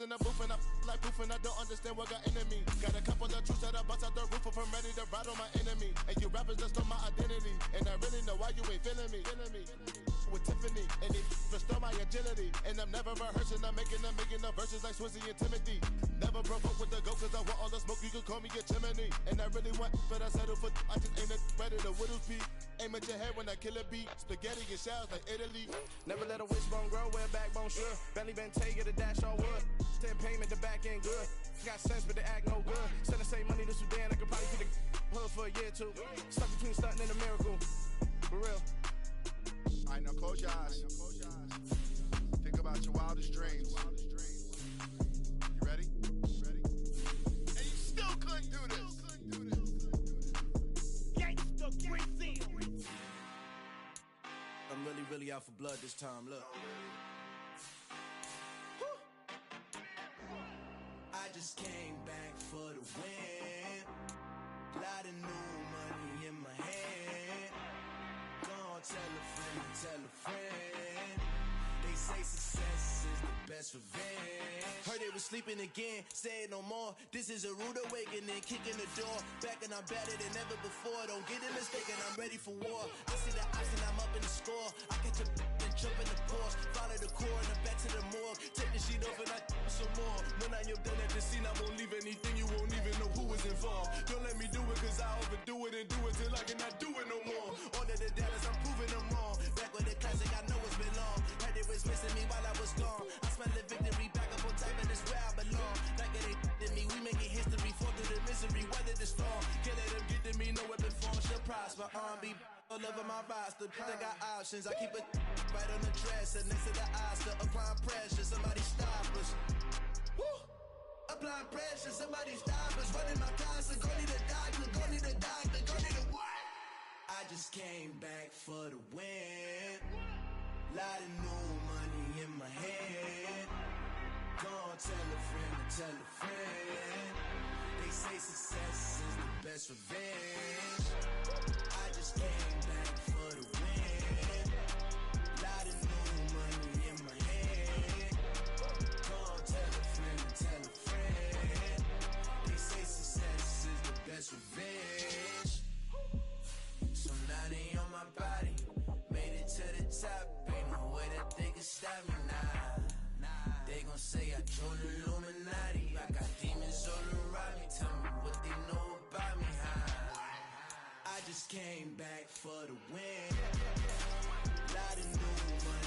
In the booth and I like poof and I don't understand what got into me. Got a couple of truths that I bust out the roof if I'm ready to ride on my enemy. And you rappers just stole my identity, and I really know why you ain't feeling me. With Tiffany, and they restore my agility. And I'm never rehearsing, I'm making the verses like Swizzy and Timothy. Never provoke with the go, cause I want all the smoke, you can call me a chimney. And I really want, but I settle for, I just ain't ready to whittle peak. Aim at your head when I kill a beat. Spaghetti and shells like Italy. Never let a wishbone grow where backbone should. Belly been taking the dash all wood. 10 payment, the back end good. Got sense, but they act no good. Send the same money to Sudan, I could probably take the hood for a year or two. Stuck between stunting and a miracle. For real. Alright, now close your eyes. Think about your wildest dreams. You ready? And you still couldn't do this. Gangsta Greenfield. I'm really out for blood this time, look. I just came back for the win. Lot of new money in my hand. Gonna tell a friend. They say success is the best revenge. Heard they was sleeping again, say it no more. This is a rude awakening, kicking the door. Back and I'm better than ever before. Don't get it mistaken, I'm ready for war. I see the option, I'm up in the score. I catch a and jump in the Porsche. Follow the core and the back to the morgue. Take the sheet off and I some more. When I am done at the scene, I won't leave anything. You won't even know who was involved. Don't let me do it, cause I overdo it and do it till I cannot do it no more. All of the Dallas, I'm proving them wrong. Back with the classic, I know it's been long. Heard it was missing me while I was gone. I smell the victory back up on top, and it's where I belong. Like it ain't to me, we making history. Fall through the misery, weather the storm. Can't let them get to me, no weapon form shall prosper. R&B all over my roster. I got options, I keep it right on the dresser. Next to the Oscar, applying pressure. Somebody stop us. Woo! Applying pressure, somebody stop us. Running my concert, go need a doctor, go need a doctor, go need a what? I just came back for the win. Lot of new money in my hand. Go on, tell a friend to tell a friend. They say success is the best revenge. I just came back for the win. Lot of new money in my hand. Go on, tell a friend to tell a friend. They say success is the best revenge. So now they on my body. Made it to the top. Ain't no way that they can stop me now. They gon' say I joined the Illuminati. I got demons all around me. Tell me what they know about me, huh? I just came back for the win. Lot of new money